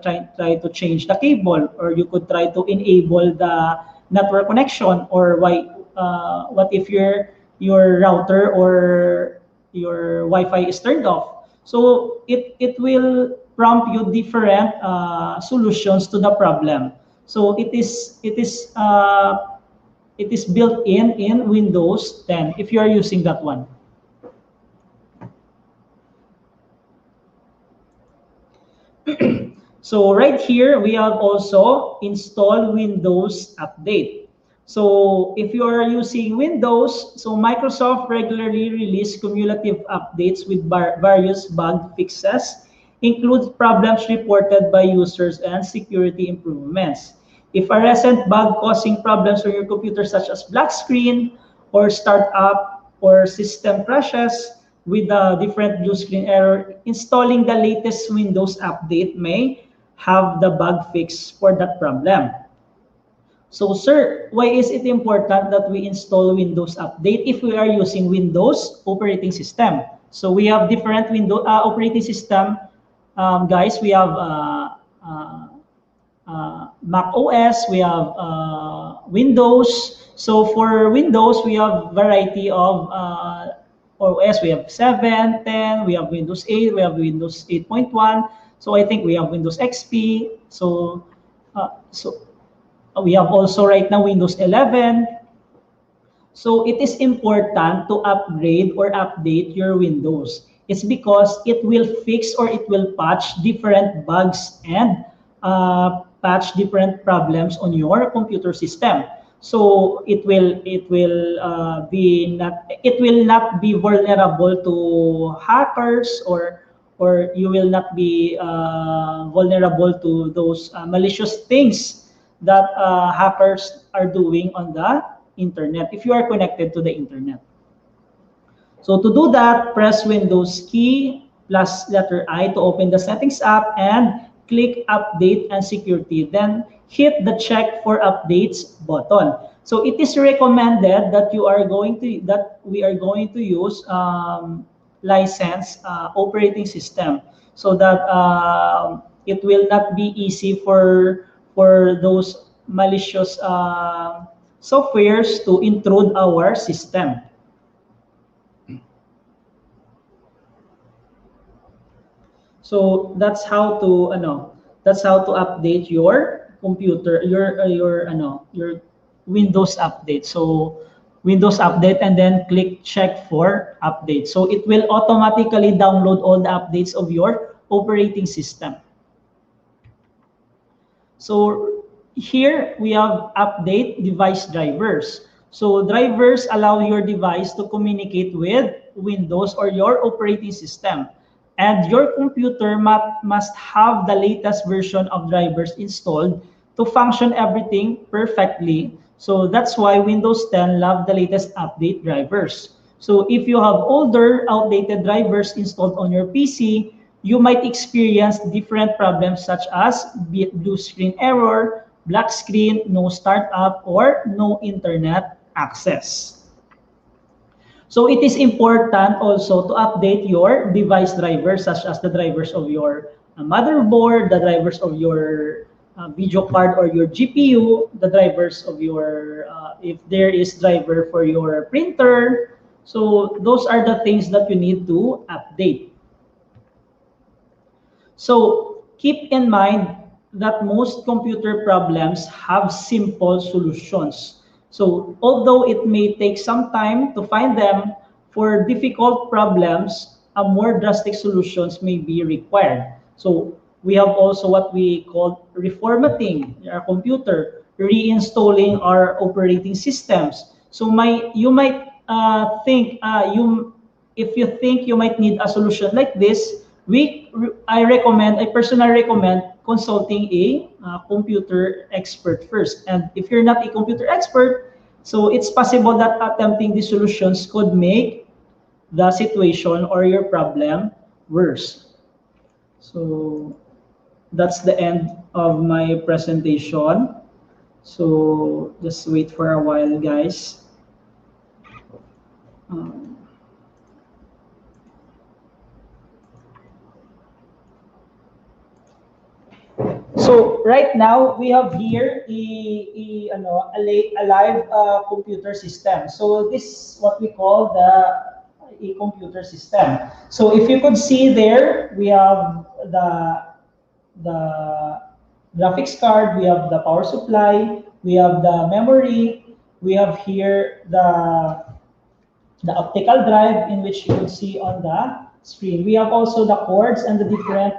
change the cable, or you could try to enable the network connection, or what if your router or your Wi-Fi is turned off. So it will prompt you different solutions to the problem. So it is built in Windows 10 if you are using that one. So right here, we have also installed Windows Update. So if you are using Windows, so Microsoft regularly release cumulative updates with various bug fixes, includes problems reported by users and security improvements. If a recent bug causing problems on your computer, such as black screen or startup or system crashes with a different blue screen error, installing the latest Windows update may have the bug fix for that problem. So sir, why is it important that we install Windows Update if we are using Windows operating system? So we have different Windows operating system, guys. We have Mac OS, we have Windows. So for Windows, we have variety of OS. We have 7, 10, we have Windows 8, we have Windows 8.1. So I think we have Windows XP. So we have also right now Windows 11. So it is important to upgrade or update your Windows. It's because it will fix or it will patch different bugs and patch different problems on your computer system. So it will not be vulnerable to hackers, or you will not be vulnerable to those malicious things that hackers are doing on the internet if you are connected to the internet. So to do that, press Windows key plus letter I to open the Settings app and click Update and Security. Then hit the Check for Updates button. So it is recommended that we are going to use licensed operating system, so that it will not be easy for those malicious softwares to intrude our system. So that's how to update your computer, your Windows update. So Windows update, and then click check for update. So it will automatically download all the updates of your operating system. So here we have update device drivers. So drivers allow your device to communicate with Windows or your operating system. And your computer must have the latest version of drivers installed to function everything perfectly. So that's why Windows 10 love the latest update drivers. So if you have older, outdated drivers installed on your PC, you might experience different problems such as blue screen error, black screen, no startup, or no internet access. So it is important also to update your device drivers, such as the drivers of your motherboard, the drivers of your video card or your GPU, the drivers of your, if there is driver for your printer. So those are the things that you need to update. So keep in mind that most computer problems have simple solutions. So although it may take some time to find them, for difficult problems, a more drastic solutions may be required. So we have also what we call reformatting our computer, reinstalling our operating systems. So you might think if you think you might need a solution like this, I personally recommend consulting a computer expert first. And if you're not a computer expert, so it's possible that attempting these solutions could make the situation or your problem worse. So that's the end of my presentation. So just wait for a while, guys. So right now we have here a live computer system. So this is what we call a computer system. So if you could see there, we have the graphics card, we have the power supply, we have the memory, we have here the optical drive, in which you can see on the screen. We have also the cords and the different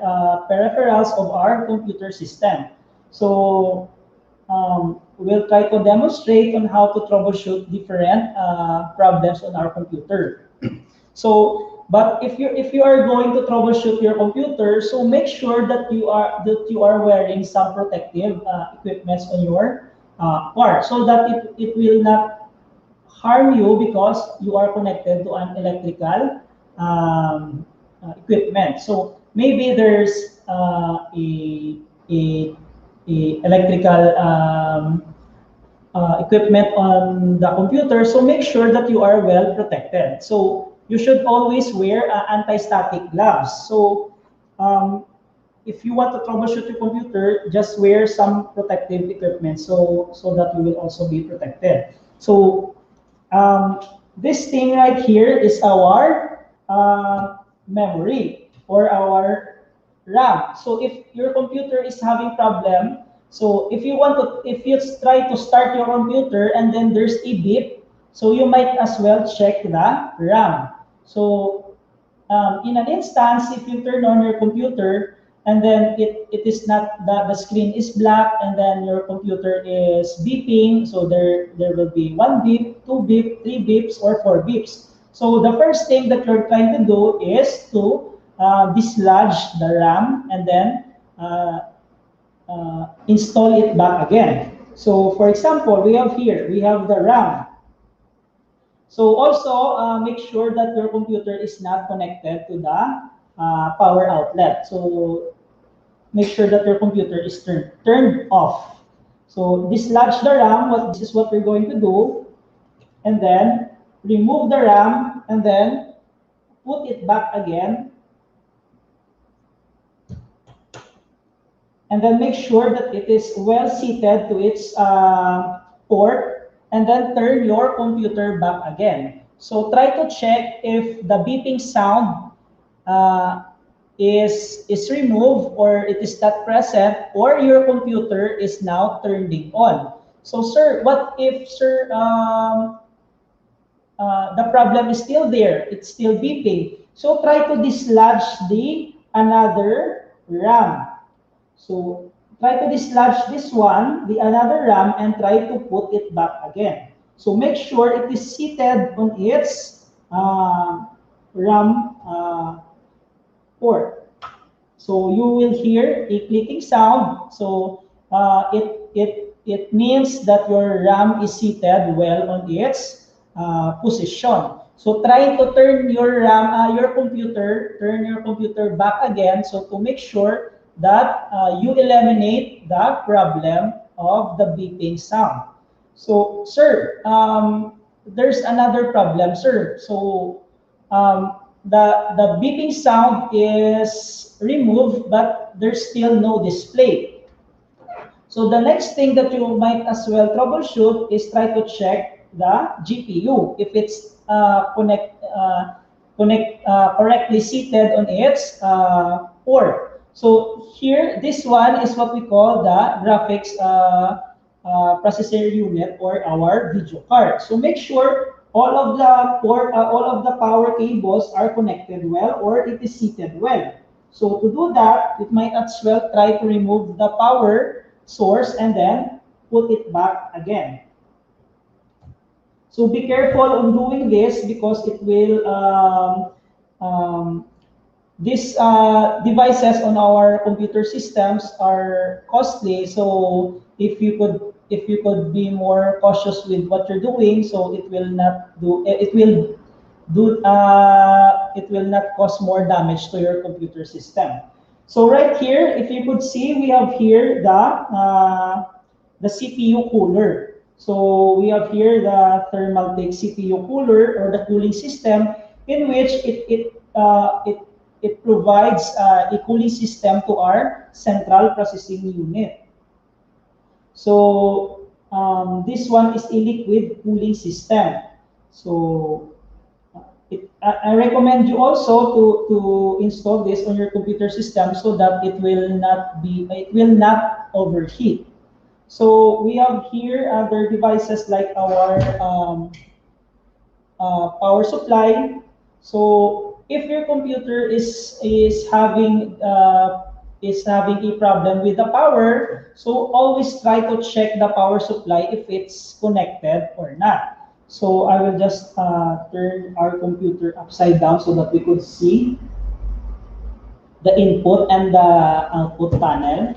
peripherals of our computer system. So we'll try to demonstrate on how to troubleshoot different problems on our computer. So, but if you are going to troubleshoot your computer, so make sure that you are wearing some protective equipments on your part, so that it will not harm you because you are connected to an electrical equipment. So maybe there's a electrical equipment on the computer, so make sure that you are well protected. So you should always wear anti-static gloves. So if you want to troubleshoot your computer, just wear some protective equipment so that you will also be protected. So this thing right here is our memory or our RAM. So if your computer is having problem, so if you try to start your computer and then there's a beep, so you might as well check the RAM. So in an instance, if you turn on your computer and then it is not, the screen is black and then your computer is beeping, so there will be 1 beep, 2 beep, 3 beeps, or 4 beeps. So the first thing that you're trying to do is to dislodge the RAM and then install it back again. So for example, we have the RAM. So also make sure that your computer is not connected to the power outlet. So make sure that your computer is turned off. So dislodge the RAM. This is what we're going to do, and then remove the RAM, and then put it back again, and then make sure that it is well seated to its port, and then turn your computer back again. So try to check if the beeping sound is removed or it is not present, or your computer is now turning on. So sir, what if sir the problem is still there, it's still beeping? So try to dislodge the another RAM. So try to dislodge this one, the another RAM, and try to put it back again. So make sure it is seated on its RAM port. So you will hear a clicking sound. So it means that your RAM is seated well on its position. So try to turn your RAM, turn your computer back again. So to make sure that you eliminate the problem of the beeping sound. So, sir, there's another problem, sir. So, the beeping sound is removed, but there's still no display. So, the next thing that you might as well troubleshoot is try to check the GPU if it's correctly seated on its port. So here, this one is what we call the graphics processor unit, or our video card. So make sure all of the power cables are connected well, or it is seated well. So to do that, it might as well try to remove the power source and then put it back again. So be careful on doing this, because it will these devices on our computer systems are costly. So if you could be more cautious with what you're doing, so it will not cause more damage to your computer system. So right here, if you could see, we have here the CPU cooler. So we have here the Thermaltake CPU cooler, or the cooling system, in which it provides a cooling system to our central processing unit. So this one is a liquid cooling system. So I recommend you also to install this on your computer system, so that it will not overheat. So we have here other devices like our power supply. So if your computer is having a problem with the power, so always try to check the power supply if it's connected or not. So I will just turn our computer upside down so that we could see the input and the output panel.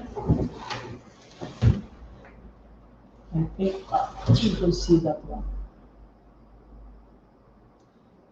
I think you can see that one.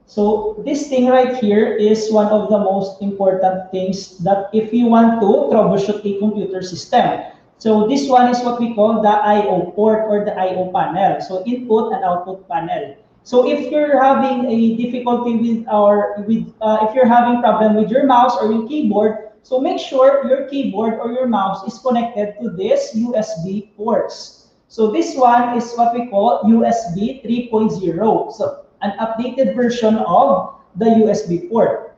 So this thing right here is one of the most important things that if you want to troubleshoot a computer system. So this one is what we call the I/O port, or the I/O panel. So input and output panel. So if you're having a difficulty if you're having problem with your mouse or your keyboard, so make sure your keyboard or your mouse is connected to this USB ports. So this one is what we call USB 3.0. So an updated version of the USB port.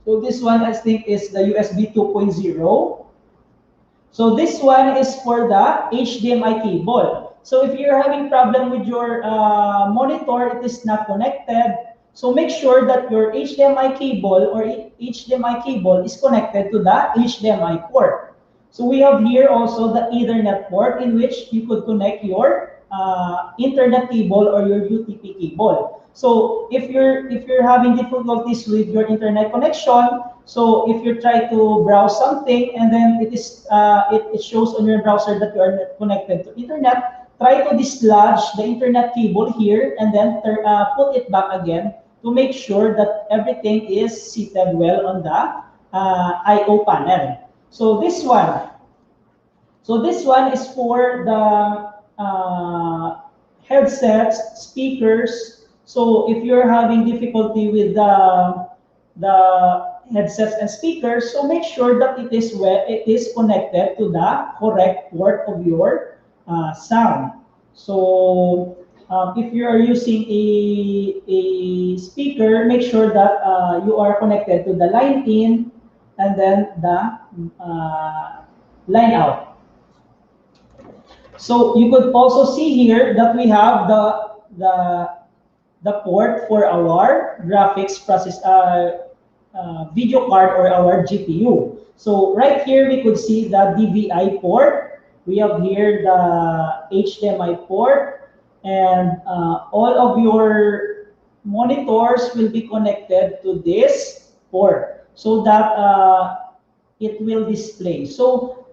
So this one, I think, is the USB 2.0. So this one is for the HDMI cable. So if you're having problem with your monitor, it is not connected. So make sure that your HDMI cable is connected to the HDMI port. So we have here also the Ethernet port, in which you could connect your internet cable or your UTP cable. So if you're having difficulties with your internet connection, so if you try to browse something and then it shows on your browser that you are not connected to internet, try to dislodge the internet cable here and then put it back again to make sure that everything is seated well on the I/O panel. So this one is for the headsets, speakers. So if you're having difficulty with the headsets and speakers. So make sure that it is connected to the correct port of your sound. So if you are using a speaker, make sure that you are connected to the line in and then the line out. So you could also see here that we have the port for our graphics process video card or our GPU. So right here we could see the DVI port. We have here the HDMI port, and all of your monitors will be connected to this port so that it will display. So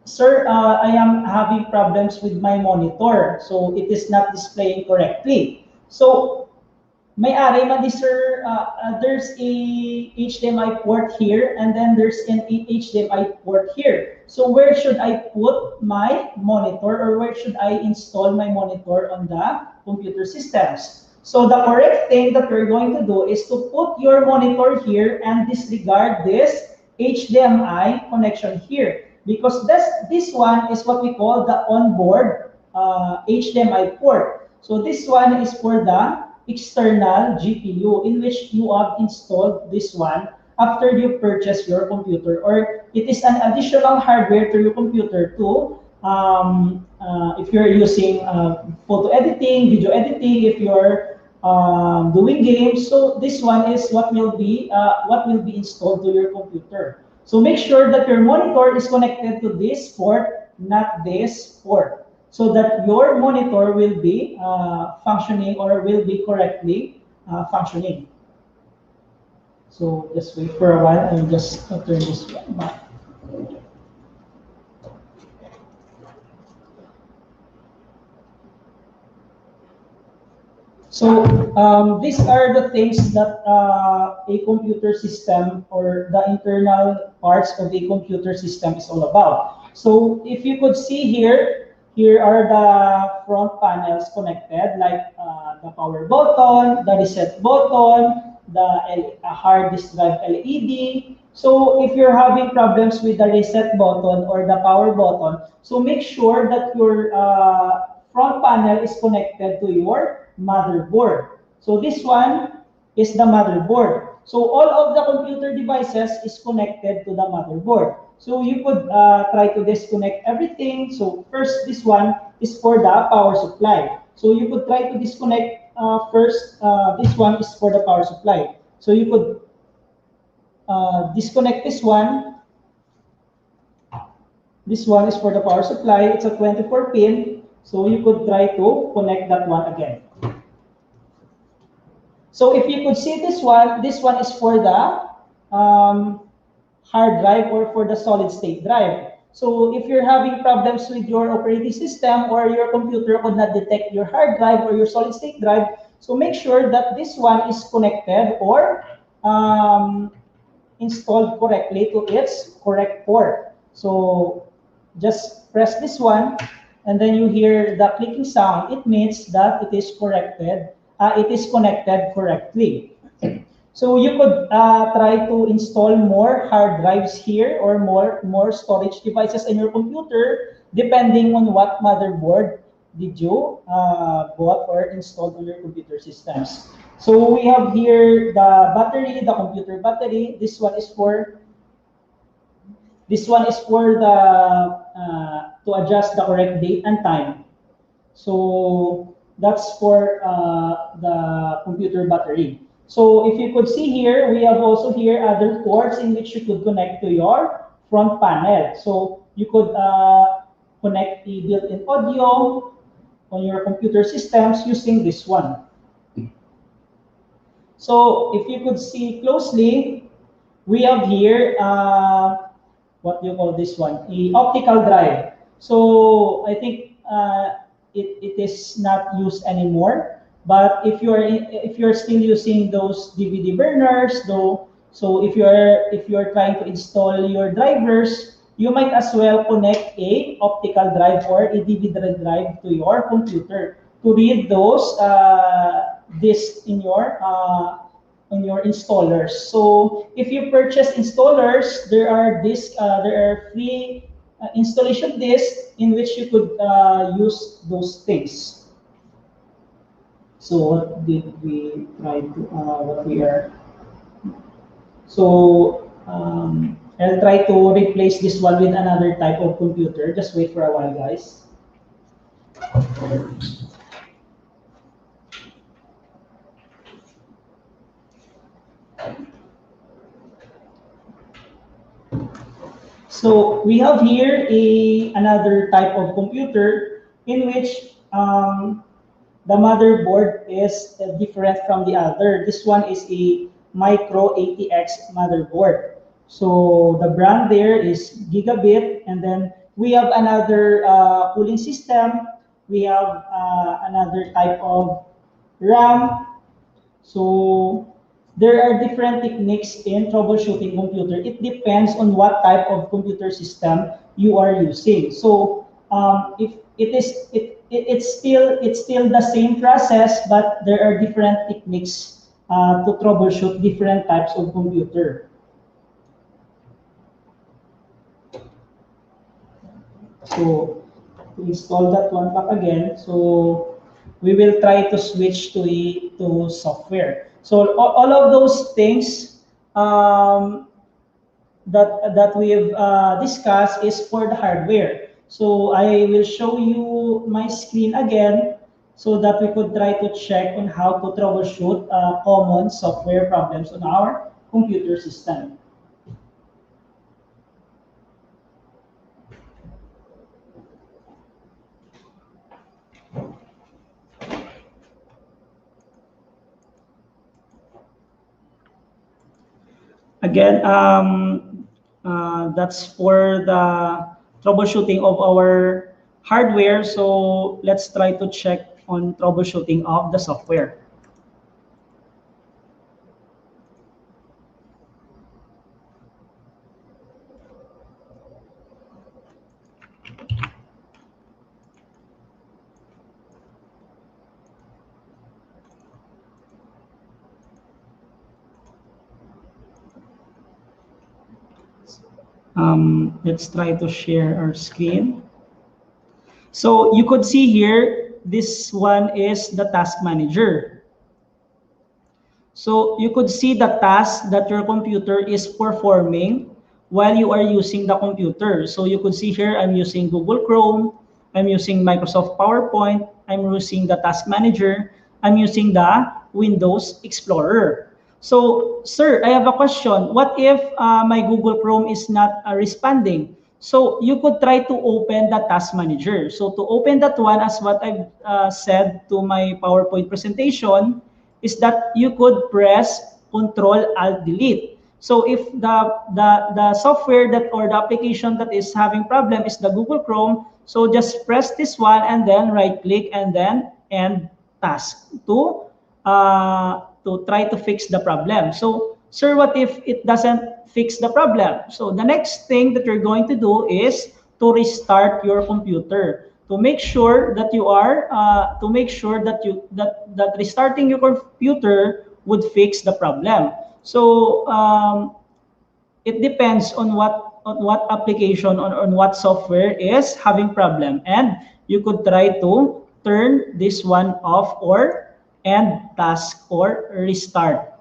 sir, I am having problems with my monitor, so it is not displaying correctly. So may-ari man sir, there's a HDMI port here, and then there's an HDMI port here. So where should I put my monitor, or where should I install my monitor on the computer systems? So the correct thing that we're going to do is to put your monitor here and disregard this HDMI connection here, because this one is what we call the onboard HDMI port. So this one is for the external GPU, in which you have installed this one after you purchase your computer, or it is an additional hardware to your computer to if you're using photo editing, video editing, if you're doing games. So this one is what will be installed to your computer. So make sure that your monitor is connected to this port, not this port, so that your monitor will be functioning, or will be correctly functioning. So just wait for a while and just turn this one back. So these are the things that a computer system, or the internal parts of a computer system, is all about. So if you could see here, here are the front panels connected, like the power button, the reset button, the hard disk drive LED. So if you're having problems with the reset button or the power button, so make sure that your front panel is connected to your motherboard. So this one is the motherboard. So all of the computer devices is connected to the motherboard. So you could try to disconnect everything. So first, this one is for the power supply. So you could try to disconnect first. This one is for the power supply. So you could disconnect this one. This one is for the power supply. It's a 24 pin. So you could try to connect that one again. So if you could see this one is for the hard drive, or for the solid state drive. So if you're having problems with your operating system, or your computer could not detect your hard drive or your solid state drive, so make sure that this one is connected or installed correctly to its correct port. So just press this one, and then you hear the clicking sound. It means that it is corrected. It is connected correctly. So you could try to install more hard drives here, or more storage devices in your computer, depending on what motherboard did you bought or installed on your computer systems. So we have here the battery, the computer battery. This one is for the to adjust the correct date and time. So that's for the computer battery. So if you could see here, we have also here other ports in which you could connect to your front panel. So you could connect the built-in audio on your computer systems using this one. So if you could see closely, we have here, what do you call this one? The optical drive. So I think it is not used anymore. But if you're still using those DVD burners, though, so if you're trying to install your drivers, you might as well connect a optical drive or a DVD drive to your computer to read those discs in your installers. So if you purchase installers, there are free installation disks in which you could use those things. So what did we try to what we are? So I'll try to replace this one with another type of computer. Just wait for a while, guys. So we have here another type of computer in which the motherboard is different from the other. This one is a Micro ATX motherboard. So the brand there is Gigabit, and then we have another cooling system. We have another type of RAM. So there are different techniques in troubleshooting computer. It depends on what type of computer system you are using. So if it's still the same process, but there are different techniques to troubleshoot different types of computer. So to install that one back again, so we will try to switch to software. So all of those things that we have discussed is for the hardware. So I will show you my screen again so that we could try to check on how to troubleshoot common software problems on our computer system. Again, that's for the troubleshooting of our hardware. So let's try to check on troubleshooting of the software. Let's try to share our screen. So you could see here, this one is the task manager. So you could see the task that your computer is performing while you are using the computer. So you could see here, I'm using Google Chrome, I'm using Microsoft PowerPoint, I'm using the task manager, I'm using the Windows Explorer. So, sir, I have a question. What if my Google Chrome is not responding? So you could try to open the task manager. So to open that one, as what I've said to my PowerPoint presentation, is that you could press Control-Alt-Delete. So if the software that or the application that is having problem is the Google Chrome, so just press this one and then right-click and then End Task to try to fix the problem. So, sir, what if it doesn't fix the problem? So the next thing that you're going to do is to restart your computer to make sure that you are that restarting your computer would fix the problem. So it depends on what application on what software is having problem, and you could try to turn this one off or End Task or restart.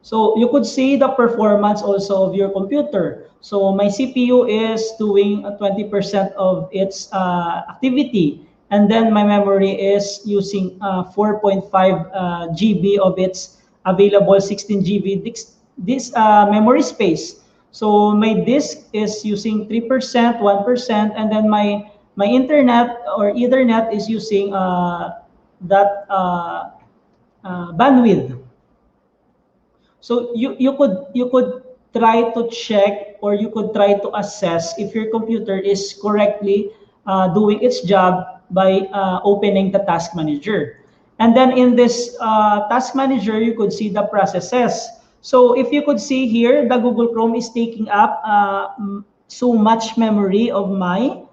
So you could see the performance also of your computer. So my CPU is doing 20% of its activity, and then my memory is using 4.5 GB of its available 16 GB memory space. So my disk is using 3%, 1%, and then my internet or Ethernet is using that bandwidth. So you could try to check, or you could try to assess if your computer is correctly doing its job by opening the task manager. And then in this task manager, you could see the processes. So if you could see here, the Google Chrome is taking up so much memory of my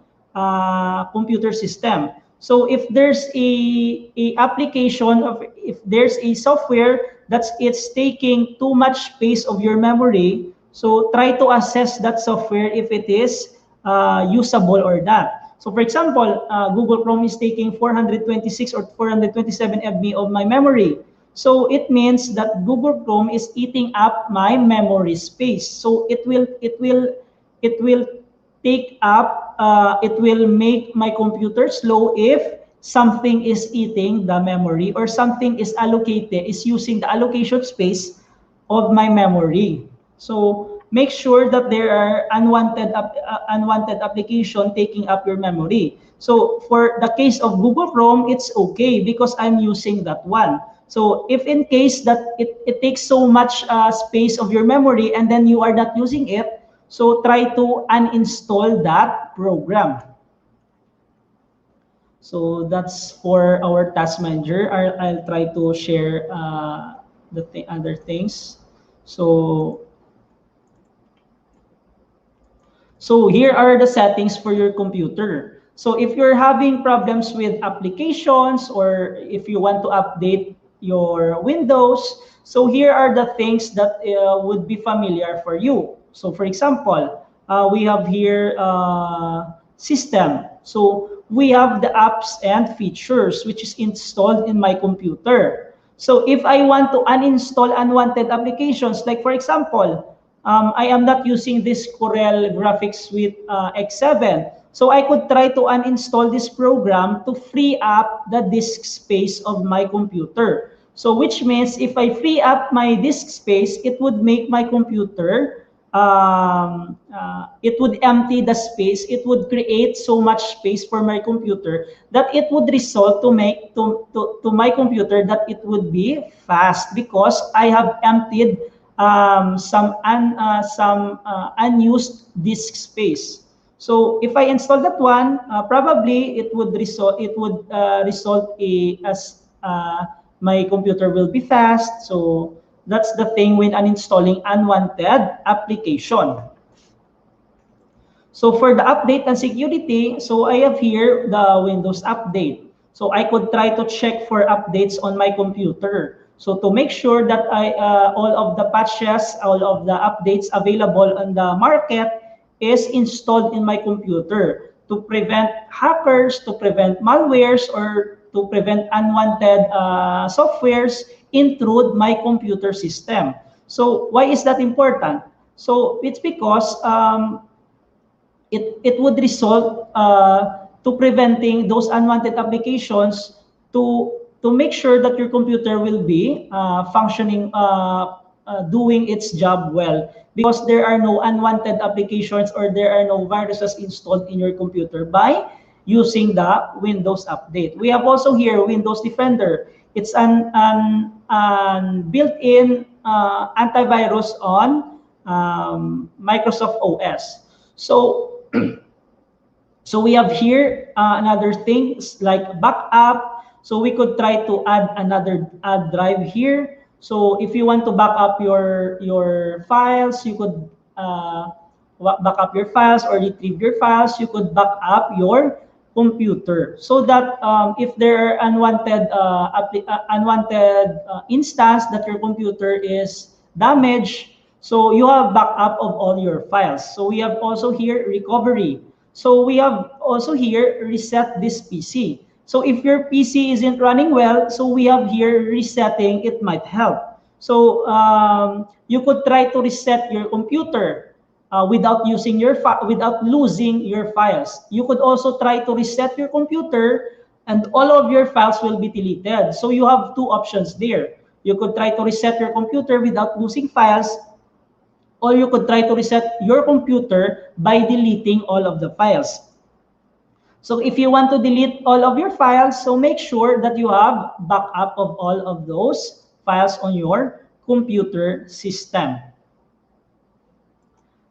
computer system. So if there's a application if there's a software that it's taking too much space of your memory. So try to assess that software if it is usable or not. So for example, Google Chrome is taking 426 or 427 MB of my memory. So it means that Google Chrome is eating up my memory space. So it will take up, it will make my computer slow if something is eating the memory or something is using the allocation space of my memory. So make sure that there are unwanted application taking up your memory. So for the case of Google Chrome, it's okay because I'm using that one. So if in case that it takes so much space of your memory and then you are not using it, so try to uninstall that program. So that's for our task manager. I'll try to share the other things. So here are the settings for your computer. So if you're having problems with applications or if you want to update your Windows, so here are the things that would be familiar for you. So for example, we have here system. So we have the apps and features which is installed in my computer. So if I want to uninstall unwanted applications, like for example, I am not using this Corel Graphics Suite X7. So I could try to uninstall this program to free up the disk space of my computer. So which means if I free up my disk space, it would make my computer, it would empty the space. It would create so much space for my computer that it would result to my computer that it would be fast because I have emptied some unused disk space. So if I install that one, probably it would result as my computer will be fast. So that's the thing when uninstalling unwanted application. So for the update and security, so I have here the Windows Update. So I could try to check for updates on my computer. So to make sure that all of the patches, all of the updates available on the market is installed in my computer to prevent hackers, to prevent malwares, or to prevent unwanted softwares intrude my computer system. So why is that important? So it's because it would result to preventing those unwanted applications to make sure that your computer will be functioning, doing its job well, because there are no unwanted applications or there are no viruses installed in your computer by using the Windows Update. We have also here Windows Defender. It's an built-in antivirus on Microsoft OS. So so we have here another things like backup. So we could try to add drive here. So if you want to back up your files, you could back up your files or retrieve your files. You could back up your computer so that if there are unwanted instance that your computer is damaged, so you have backup of all your files. So we have also here recovery. So we have also here reset this PC. So if your PC isn't running well, so we have here resetting, it might help. So you could try to reset your computer without losing your files. You could also try to reset your computer and all of your files will be deleted. So you have two options there. You could try to reset your computer without losing files, or you could try to reset your computer by deleting all of the files. So if you want to delete all of your files, so make sure that you have backup of all of those files on your computer system.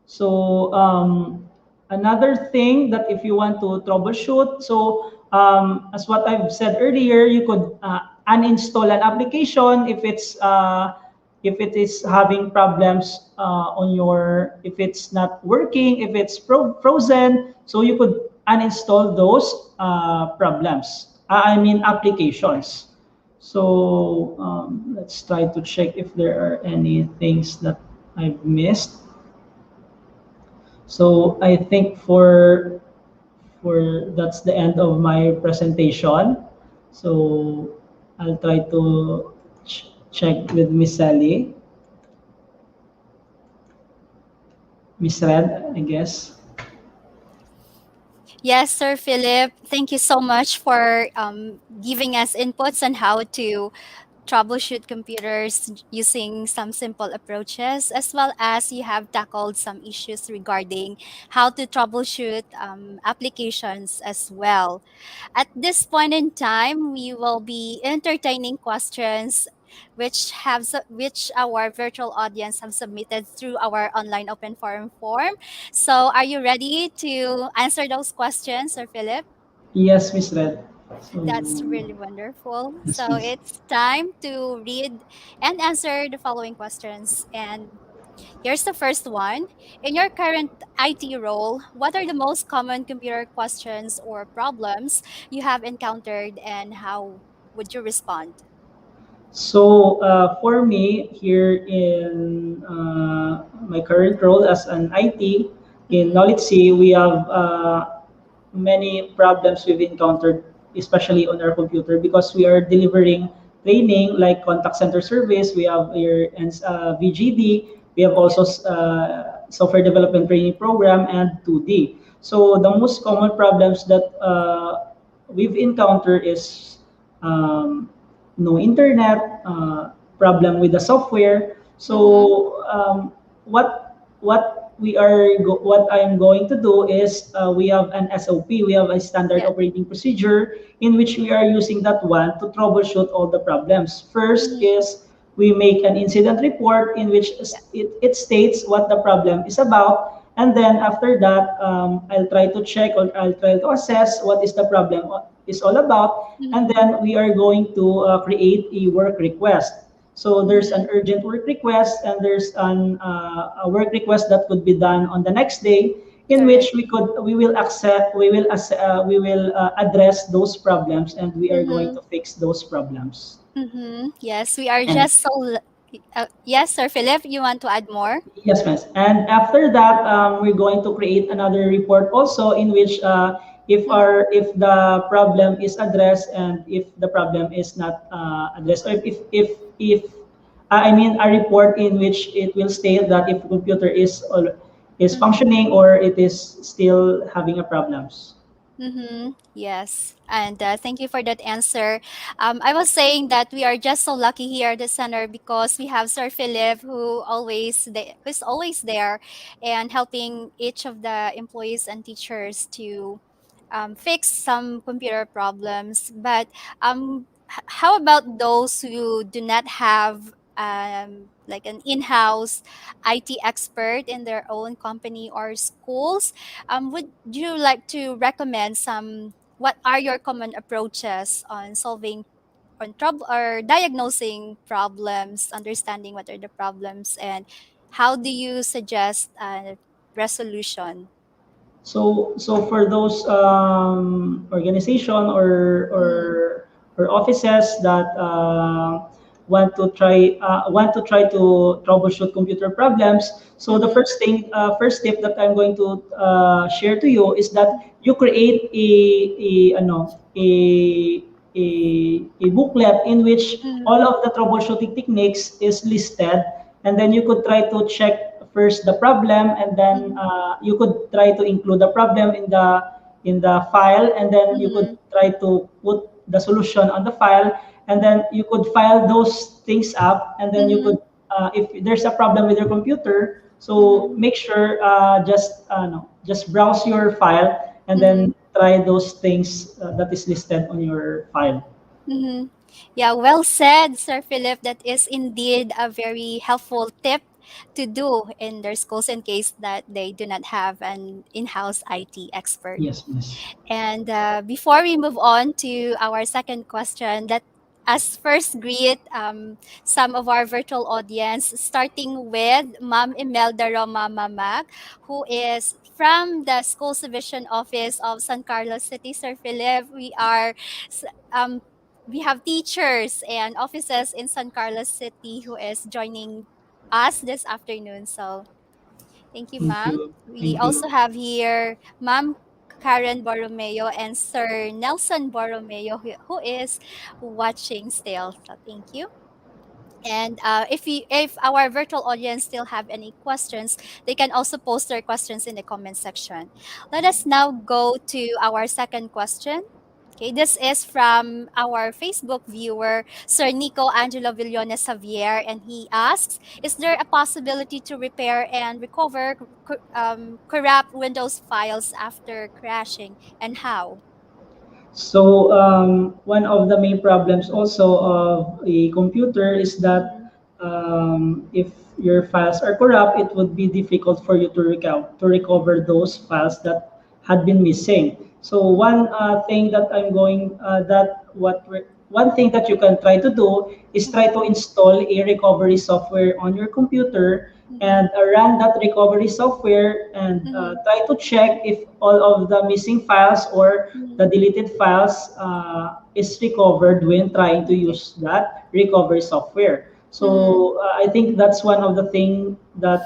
So another thing that if you want to troubleshoot, so as what I've said earlier, you could uninstall an application if it is having problems if it's not working, if it's frozen. So you could uninstall those applications. So let's try to check if there are any things that I've missed. So I think for that's the end of my presentation. So I'll try to check with Miss Sally. Miss Red, I guess. Yes, Sir Philip. Thank you so much for giving us inputs on how to troubleshoot computers using some simple approaches, as well as you have tackled some issues regarding how to troubleshoot applications as well. At this point in time, we will be entertaining questions which our virtual audience have submitted through our online open forum form. So, are you ready to answer those questions, Sir Philip? Yes, Miss Red. So That's really wonderful. yes, So please. it's time to read and answer the following questions. And here's the first one. In your current IT role, what are the most common computer questions or problems you have encountered, and how would you respond? So for me here in my current role as an IT in Mm-hmm. NOLITC, we have many problems we've encountered, especially on our computer, because we are delivering training like contact center service. We have here and VGD. We have Yeah. also software development training program and 2D. So the most common problems that we've encountered is um, no internet, problem with the software. Mm-hmm. So what I'm going to do is we have an SOP, we have a standard Yeah. operating procedure in which we are using that one to troubleshoot all the problems. First Mm-hmm. is we make an incident report in which Yeah. it states what the problem is about, and then after that I'll try to check or I'll try to assess what is the problem is all about, and Mm-hmm. then we are going to create a work request. So there's an Mm-hmm. urgent work request, and there's a work request that could be done on the next day, in which Correct. we will address those problems, and we are going Mm-hmm. to fix those problems. Mm-hmm. Yes, we are And just so. Yes, Sir Philip, you want to add more? yes, miss. And after that, we're going to create another report also in which Mm-hmm. if the problem is addressed and if the problem is not addressed, or if I mean a report in which it will state that if the computer is Mm-hmm. functioning or it is still having a problems. Mm-hmm. Yes. And thank you for that answer. I was saying that we are just so lucky here at the center because we have Sir Philip who's always there and helping each of the employees and teachers to fix some computer problems. But how about those who do not have like an in-house IT expert in their own company or schools? Would you like to recommend some? What are your common approaches on solving on trouble or diagnosing problems, understanding what are the problems, and how do you suggest a resolution? So for those organization Mm-hmm. or offices that want to try to troubleshoot computer problems. So the Mm-hmm. first tip that I'm going to share to you is that you create a booklet in which all Mm-hmm. of the troubleshooting techniques is listed, and then you could try to check first the problem, and then Mm-hmm. you could try to include the problem in the file, and then you could Mm-hmm. try to put the solution on the file, and then you could file those things up, and then you Mm-hmm. could if there's a problem with your computer, so Mm-hmm. make sure just browse your file and Mm-hmm. then try those things that is listed on your file. Mm-hmm. Yeah, well said, Sir Philip. That is indeed a very helpful tip to do in their schools in case that they do not have an in-house IT expert. Yes, miss. And before we move on to our second question, let us first greet some of our virtual audience, starting with Ma'am Imelda Roma Mamak, who is from the Schools Division Office of San Carlos City. Sir Philip, we are s- um, we have teachers and offices in San Carlos City who is joining us this afternoon. So thank you, Thank ma'am. you. We Thank you. also have here Ma'am Karen Borromeo and Sir Nelson Borromeo who is watching still. So thank you. And if our virtual audience still have any questions, they can also post their questions in the comment section. Let us now go to our second question. Okay, this is from our Facebook viewer, Sir Nico Angelo Villones Javier, and he asks, is there a possibility to repair and recover corrupt Windows files after crashing, and how? So one of the main problems also of a computer is Mhm. that if your files are corrupt, it would be difficult for you to recover those files that had been missing. So one thing that I'm going that what we're, one thing that you can try to do is try to install a recovery software on your computer Mhm. and run that recovery software and Mhm. try to check if all of the missing files or the Mhm. deleted files is recovered when trying to Okay. use that recovery software. Mhm. So I think that's one of the things that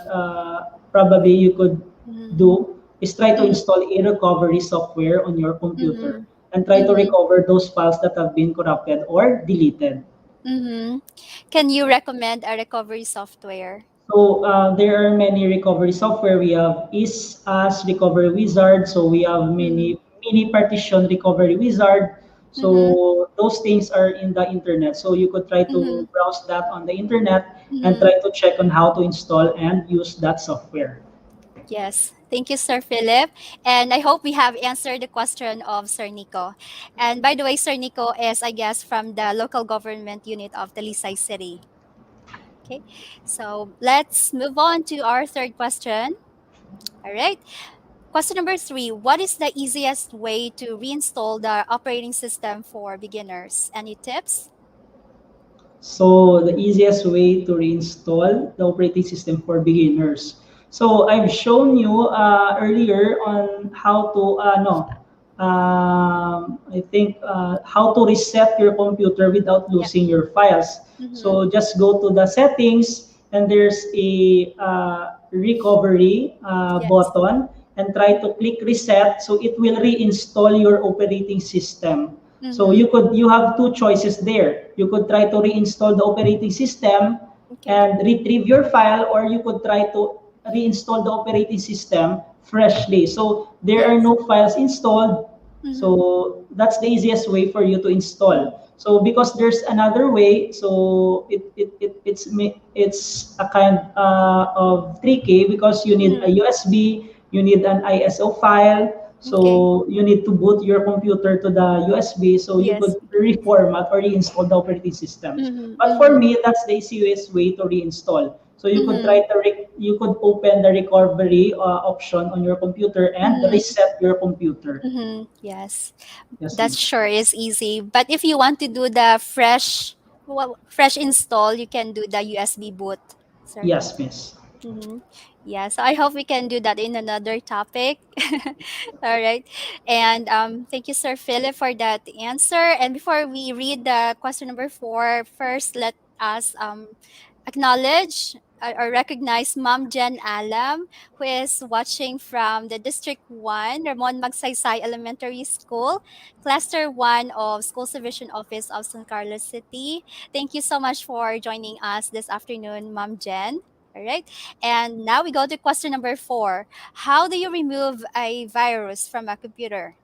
probably you could Mhm. do is try to Mhm. install a recovery software on your computer Mhm. and try to Mhm. recover those files that have been corrupted or deleted. Mhm. Can you recommend a recovery software? So there are many recovery software. We have is Recovery Wizard. So we have Mhm. many mini partition recovery wizard. Mhm. So those things are in the internet. So you could try to Mhm. browse that on the internet and Mhm. try to check on how to install and use that software. Yes. Thank you, Sir Philip. And I hope we have answered the question of Sir Nico. And by the way, Sir Nico is, I guess, from the local government unit of Talisay City. Okay. So let's move on to our third question. All right. Question number 3. What is the easiest way to reinstall the operating system for beginners? Any tips? So the easiest way to reinstall the operating system for beginners. So I've shown you earlier on how to I think how to reset your computer without Yeah. losing your files. Mm-hmm. So just go to the settings and there's a recovery Yes. button and try to click reset so it will reinstall your operating system. So Mm-hmm. you have two choices there. You could try to reinstall the operating system Okay. and retrieve your file, or you could try to reinstall the operating system freshly. So there are Yes. no files installed. Mm-hmm. So that's the easiest way for you to Mm-hmm. install. So because there's another way, so it's a kind of tricky because you need a Mm-hmm. USB, you need an ISO file, Okay. so you need to boot your computer to the USB so you Yes. could reformat or reinstall the operating systems. Mm-hmm. But for Mm-hmm. me, that's the easiest way to reinstall. So you could Mm-hmm. you could open the recovery option on your computer and Mm-hmm. reset your computer. Mm-hmm. Yes. Yes, That miss. sure is easy. But if you want to do the fresh install, you can do the USB boot, sir. Yes, miss. Mm-hmm. Yeah, so I hope we can do that in another topic. All right. And thank you, Sir Philip, for that answer. And before we read the question number 4, first let us acknowledge or recognize Ma'am Jen Alam, who is watching from the District 1, Ramon Magsaysay Elementary School, Cluster 1 of Schools Division Office of San Carlos City. Thank you so much for joining us this afternoon, Ma'am Jen. All right. And now we go to question number 4. How do you remove a virus from a computer?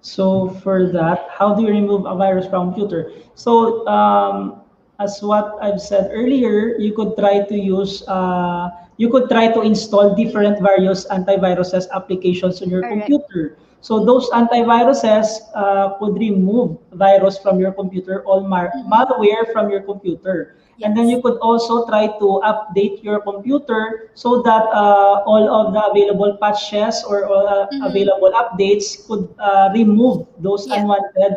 So for that, how do you remove a virus from computer? So as what I've said earlier, you could try to install Mm-hmm. different various antiviruses applications on your Correct. computer. So Mm-hmm. those antiviruses could remove virus from your computer or Mm-hmm. malware from your computer. And then Yes. you could also try to update your computer so that all of the available patches or all, Mm-hmm. available updates could remove those Yeah. unwanted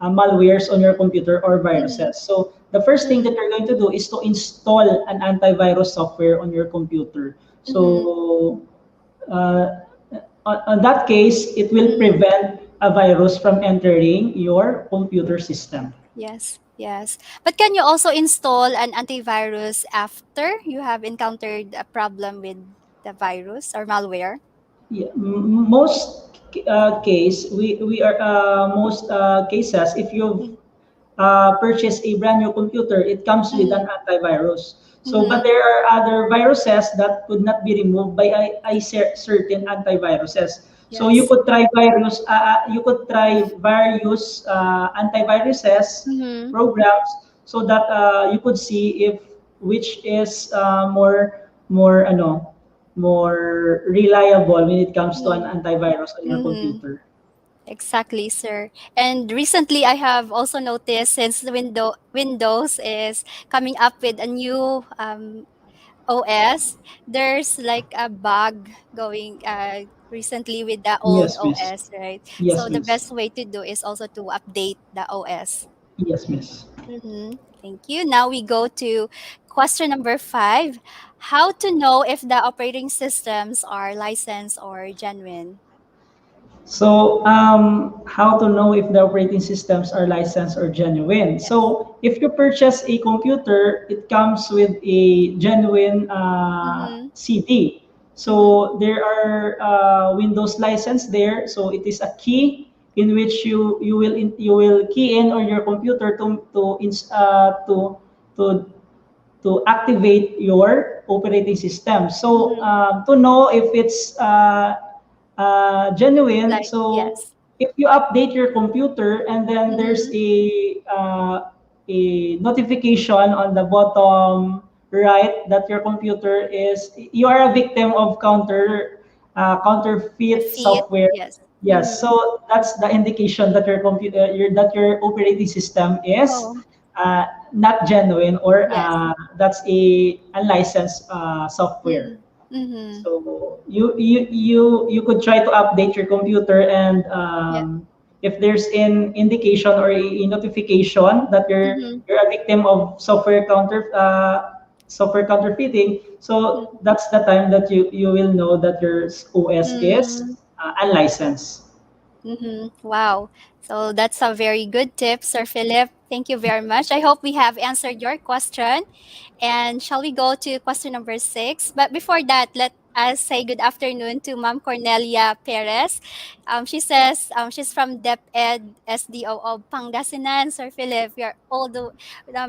malwares on your computer or Mm-hmm. viruses. So the first thing that Mm-hmm. you're going to do is to install an antivirus software on your computer. Mm-hmm. So uh, on that case, it will Mm-hmm. prevent a virus from entering your computer system. Yes, yes. But can you also install an antivirus after you have encountered a problem with the virus or malware? Yeah, most case we are most cases if you've purchase a brand new computer, it comes with Mm-hmm. an antivirus. So, but Mm-hmm. there are other viruses that could not be removed by certain antiviruses. So Yes. you could try various antiviruses Mm-hmm. programs so that you could see if which is more reliable when it comes to an antivirus on your Mm-hmm. computer. Exactly, sir. And recently, I have also noticed since the Windows is coming up with a new OS, there's like a bug going recently with the old Yes, miss. OS, right? So Yes, the miss. best way to do is also to update the OS. Yes, miss. Mm-hmm. Thank you. Now we go to question number 5. How to know if the operating systems are licensed or genuine? So, how to know if the operating systems are licensed or genuine? Yes. So, if you purchase a computer, it comes with a genuine Mm-hmm. CD. Mm-hmm. So, there are Windows license there. So, it is a key in which you will key in on your computer to to activate your operating system. So Mm-hmm. to know if it's genuine, Like, so yes. if you update your computer and then there's Mm-hmm. a notification on the bottom right that your computer is you are a victim of counterfeit Defeat. software. Yes. Yes, Mm-hmm. so that's the indication that your operating system is Oh, not genuine or yes. that's a unlicensed software. Mm-hmm. Mm-hmm. So you could try to update your computer and Yeah. if there's an indication or a notification that Mm-hmm. you're a victim of software counterfeiting, so that's the time that you will know that your OS is Mm-hmm. unlicensed. Mm-hmm. Wow. So that's a very good tip, Sir Philip. Thank you very much. I hope we have answered your question. And shall we go to question number 6? But before that, let us say good afternoon to Ma'am Cornelia Perez. She says she's from DepEd SDO of Pangasinan. Sir Philip, we are all the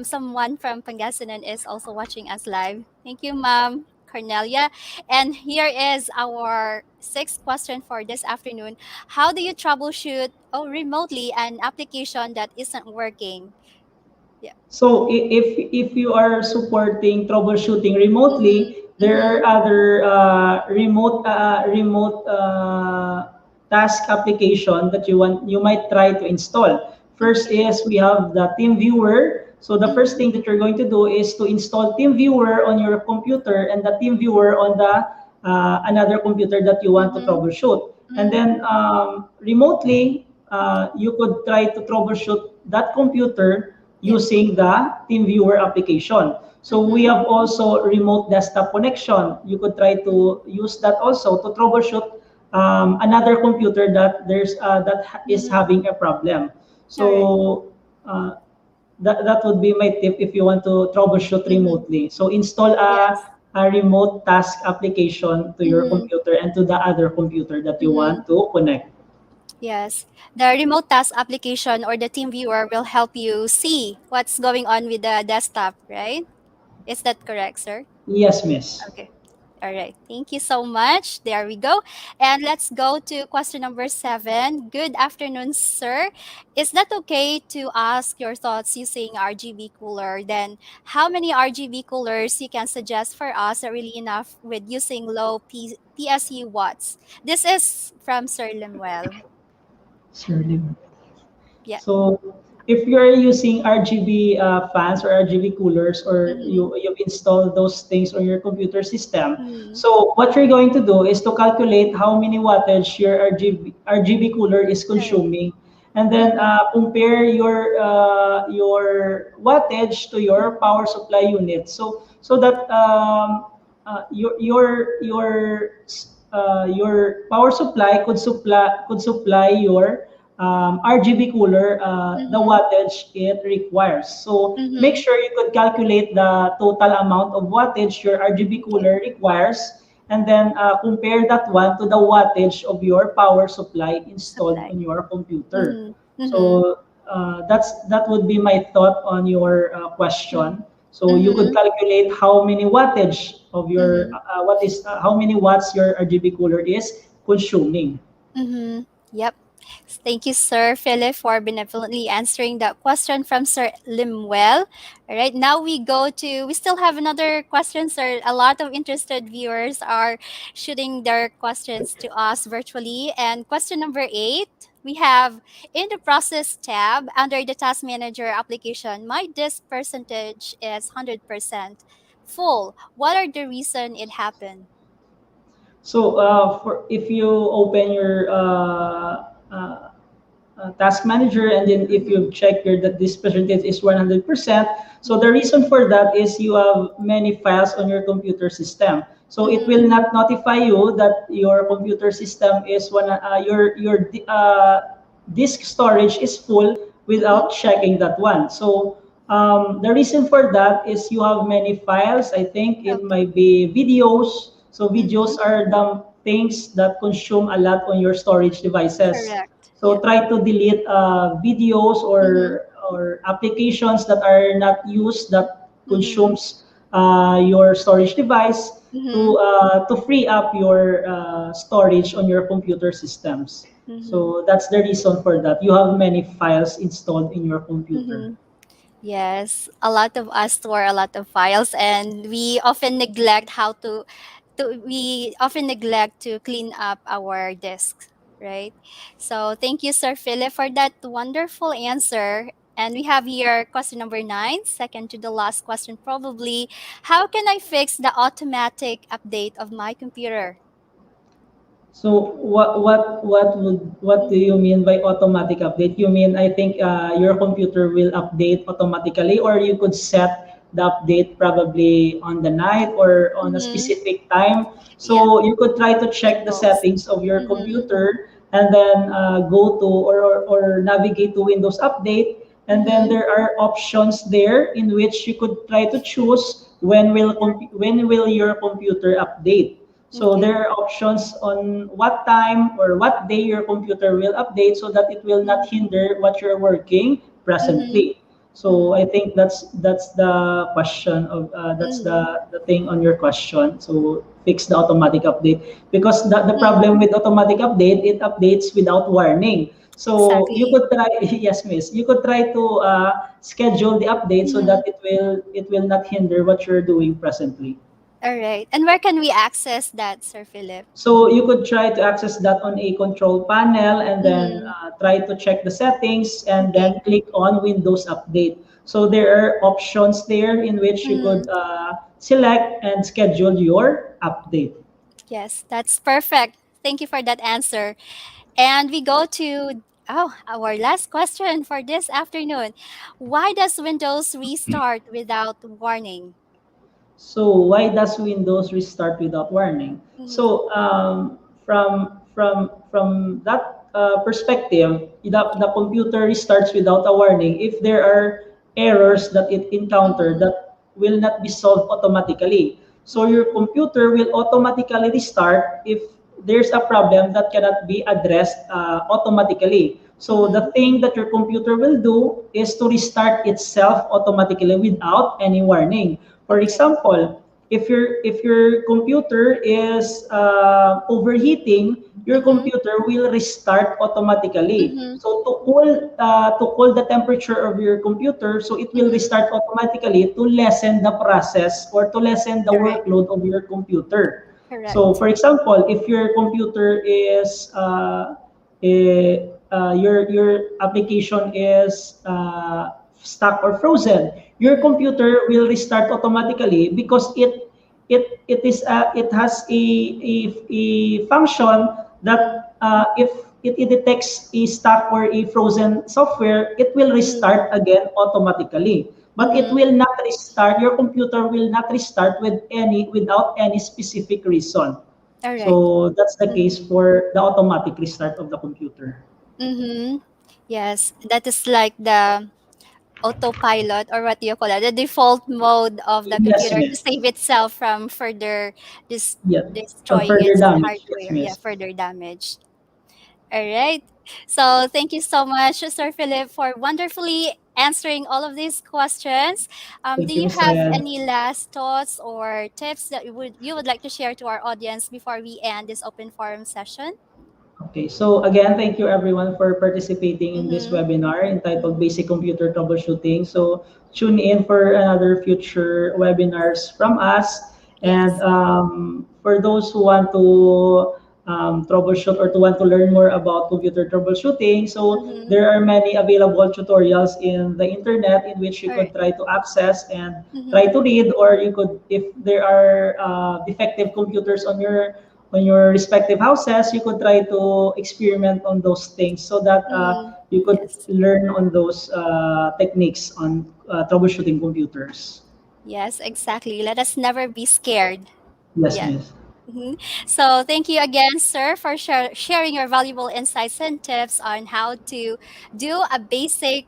someone from Pangasinan is also watching us live. Thank you, Ma'am Cornelia. And here is our sixth question for this afternoon. How do you troubleshoot remotely an application that isn't working? Yeah. So if you are supporting troubleshooting Mm-hmm. remotely, there are Mm-hmm. other remote task application that you might try to install. First Okay. is we have the Team Viewer. So the first Mm-hmm. thing that you're going to do is to install Team Viewer on your computer and the Team Viewer on the another computer that you want to Mm-hmm. troubleshoot. And Mm-hmm. then remotely, you could try to troubleshoot that computer Yeah. using the TeamViewer application. So we Mm-hmm. have also remote desktop connection. You could try Mm-hmm. to use that also to troubleshoot another computer is Mm-hmm. having a problem. All right. So that would be my tip if you want to troubleshoot Mm-hmm. remotely. So install Yes. a remote task application to your Mm-hmm. computer and to the other computer that you Mm-hmm. want to connect. Yes. The remote task application or the team viewer will help you see what's going on with the desktop, right? Is that correct, sir? Yes, miss. Okay. All right. Thank you so much. There we go. And let's go to question number 7. Good afternoon, sir. Is that okay to ask your thoughts using RGB cooler? Then how many RGB coolers you can suggest for us are really enough with using low PSU watts? This is from Sir Lemuel. Surely. Yeah. So if you're using RGB fans or RGB coolers or Mm-hmm. you've installed those things on your computer system, Mm-hmm. so what you're going to do is to calculate how many wattage your RGB cooler is All right. consuming, and then Mm-hmm. compare your wattage to your power supply unit. So that your power supply could supply your RGB cooler, the wattage it requires. So make sure you could calculate the total amount of wattage your RGB cooler requires, and then compare that one to the wattage of your power supply installed on your computer. So that would be my thought on your question. So you could calculate how many wattage of your how many watts your RGB cooler is consuming. Yep. Thank you, Sir Philip, for benevolently answering that question from Sir Limwell. All right, now we still have another question, sir. A lot of interested viewers are shooting their questions to us virtually. And question number 8, we have in the process tab under the task manager application, my disk percentage is 100% full. What are the reason it happened? So for if you open your task manager, and then if you check here that this percentage is 100%, so the reason for that is you have many files on your computer system. So it will not notify you that your computer system is your disk storage is full without checking that one. So the reason for that is you have many files. I think it might be videos. So videos are the things that consume a lot on your storage devices. Correct. So try to delete videos or applications that are not used that consumes your storage device to free up your storage on your computer systems. So that's the reason for that. You have many files installed in your computer. Yes, a lot of us store a lot of files, and we often neglect we often neglect to clean up our desks, right? So thank you, Sir Philip, for that wonderful answer. And we have here question number 9, second to the last question probably. How can I fix the automatic update of my computer? So what do you mean by automatic update? You mean I think your computer will update automatically, or you could set the update probably on the night or on a specific time. So you could try to check the settings of your computer, and then go to or navigate to Windows Update, and then there are options there in which you could try to choose when will your computer update. So there are options on what time or what day your computer will update, so that it will not hinder what you're working presently. So I think that's the question of that's the thing on your question. So fix the automatic update, because the problem with automatic update, it updates without warning. So you could try yes, miss. You could try to schedule the update so that it will not hinder what you're doing presently. All right. And where can we access that, Sir Philip? So you could try to access that on a control panel, and then try to check the settings, and then click on Windows Update. So there are options there in which you could select and schedule your update. Yes, that's perfect. Thank you for that answer. And we go to our last question for this afternoon. Why does Windows restart without warning? So why does Windows restart without warning? So from that perspective, the computer restarts without a warning if there are errors that it encountered that will not be solved automatically. So your computer will automatically restart if there's a problem that cannot be addressed automatically. So the thing that your computer will do is to restart itself automatically without any warning. For example, if your computer is overheating, your computer will restart automatically. So to cool the temperature of your computer, so it will restart automatically to lessen the process or to lessen the workload of your computer. Correct. So for example, if your computer is your application is stuck or frozen, your computer will restart automatically, because it has a function that if it detects a stuck or a frozen software, it will restart again automatically. But it will not restart. Your computer will not restart without any specific reason. All right. So that's the case for the automatic restart of the computer. Mm-hmm. Yes, that is like the autopilot, or what do you call it? The default mode of the Yes, computer to miss. save itself from further dis- Yeah, from destroying further its damage. Yes, hardware. Yeah, miss. further damage. All right. So thank you so much, Sir Philip, for wonderfully answering all of these questions. Do Thank you, you Miss have Red. any last thoughts or tips that you would like to share to our audience before we end this open forum session? Okay, so again, thank you everyone for participating in this Mm-hmm. webinar entitled Mm-hmm. Basic Computer Troubleshooting. So tune in for another future webinars from us. And Yes. for those who want to troubleshoot or to want to learn more about computer troubleshooting, so Mm-hmm. there are many available tutorials in the internet in which you All could right. try to access and try Mm-hmm. to read, or you could, if there are defective computers on your respective houses, you could try to experiment on those things so that Mm-hmm. you could Yes. learn on those techniques on troubleshooting computers. Yes, exactly. Let us never be scared. Yes, Yeah. miss. Mhm. So thank you again, sir, for sharing your valuable insights and tips on how to do a basic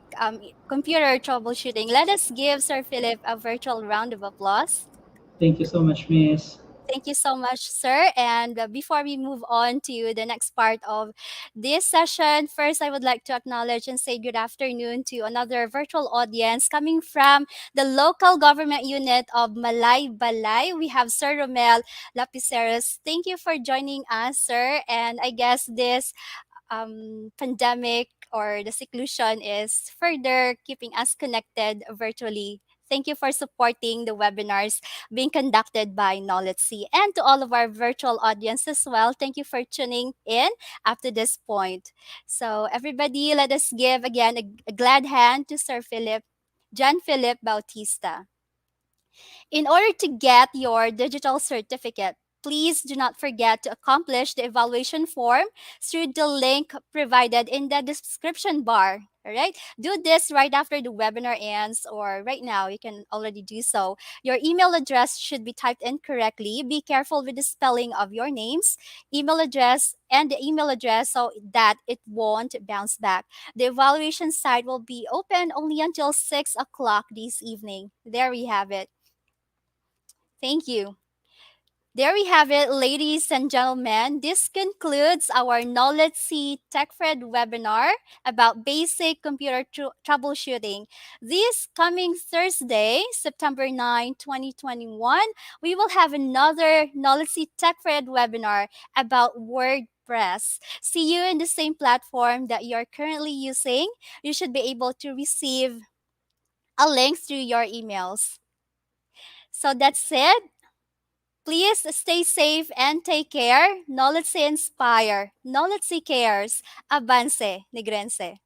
computer troubleshooting. Let us give Sir Philip a virtual round of applause. Thank you so much, miss. Thank you so much, sir. And before we move on to the next part of this session, first I would like to acknowledge and say good afternoon to another virtual audience coming from the local government unit of Malay Balay. We have Sir Romel Lapiceros. Thank you for joining us, sir. And I guess this pandemic or the seclusion is further keeping us connected virtually. Thank you for supporting the webinars being conducted by NOLITC. And to all of our virtual audience as well, thank you for tuning in up to this point. So, everybody, let us give again a glad hand to Sir Philip, John Philip Bautista. In order to get your digital certificate, please do not forget to accomplish the evaluation form through the link provided in the description bar. All right. Do this right after the webinar ends, or right now. You can already do so. Your email address should be typed in correctly. Be careful with the spelling of your names, email address, and the email address so that it won't bounce back. The evaluation site will be open only until 6 o'clock this evening. There we have it. Thank you. There we have it, ladies and gentlemen. This concludes our NOLITC Tech4ED webinar about basic computer troubleshooting. This coming Thursday, September 9, 2021, we will have another NOLITC Tech4ED webinar about WordPress. See you in the same platform that you're currently using. You should be able to receive a link through your emails. So that's it. Please stay safe and take care. Knowledge inspire. Knowledge cares. Avance, Negrense.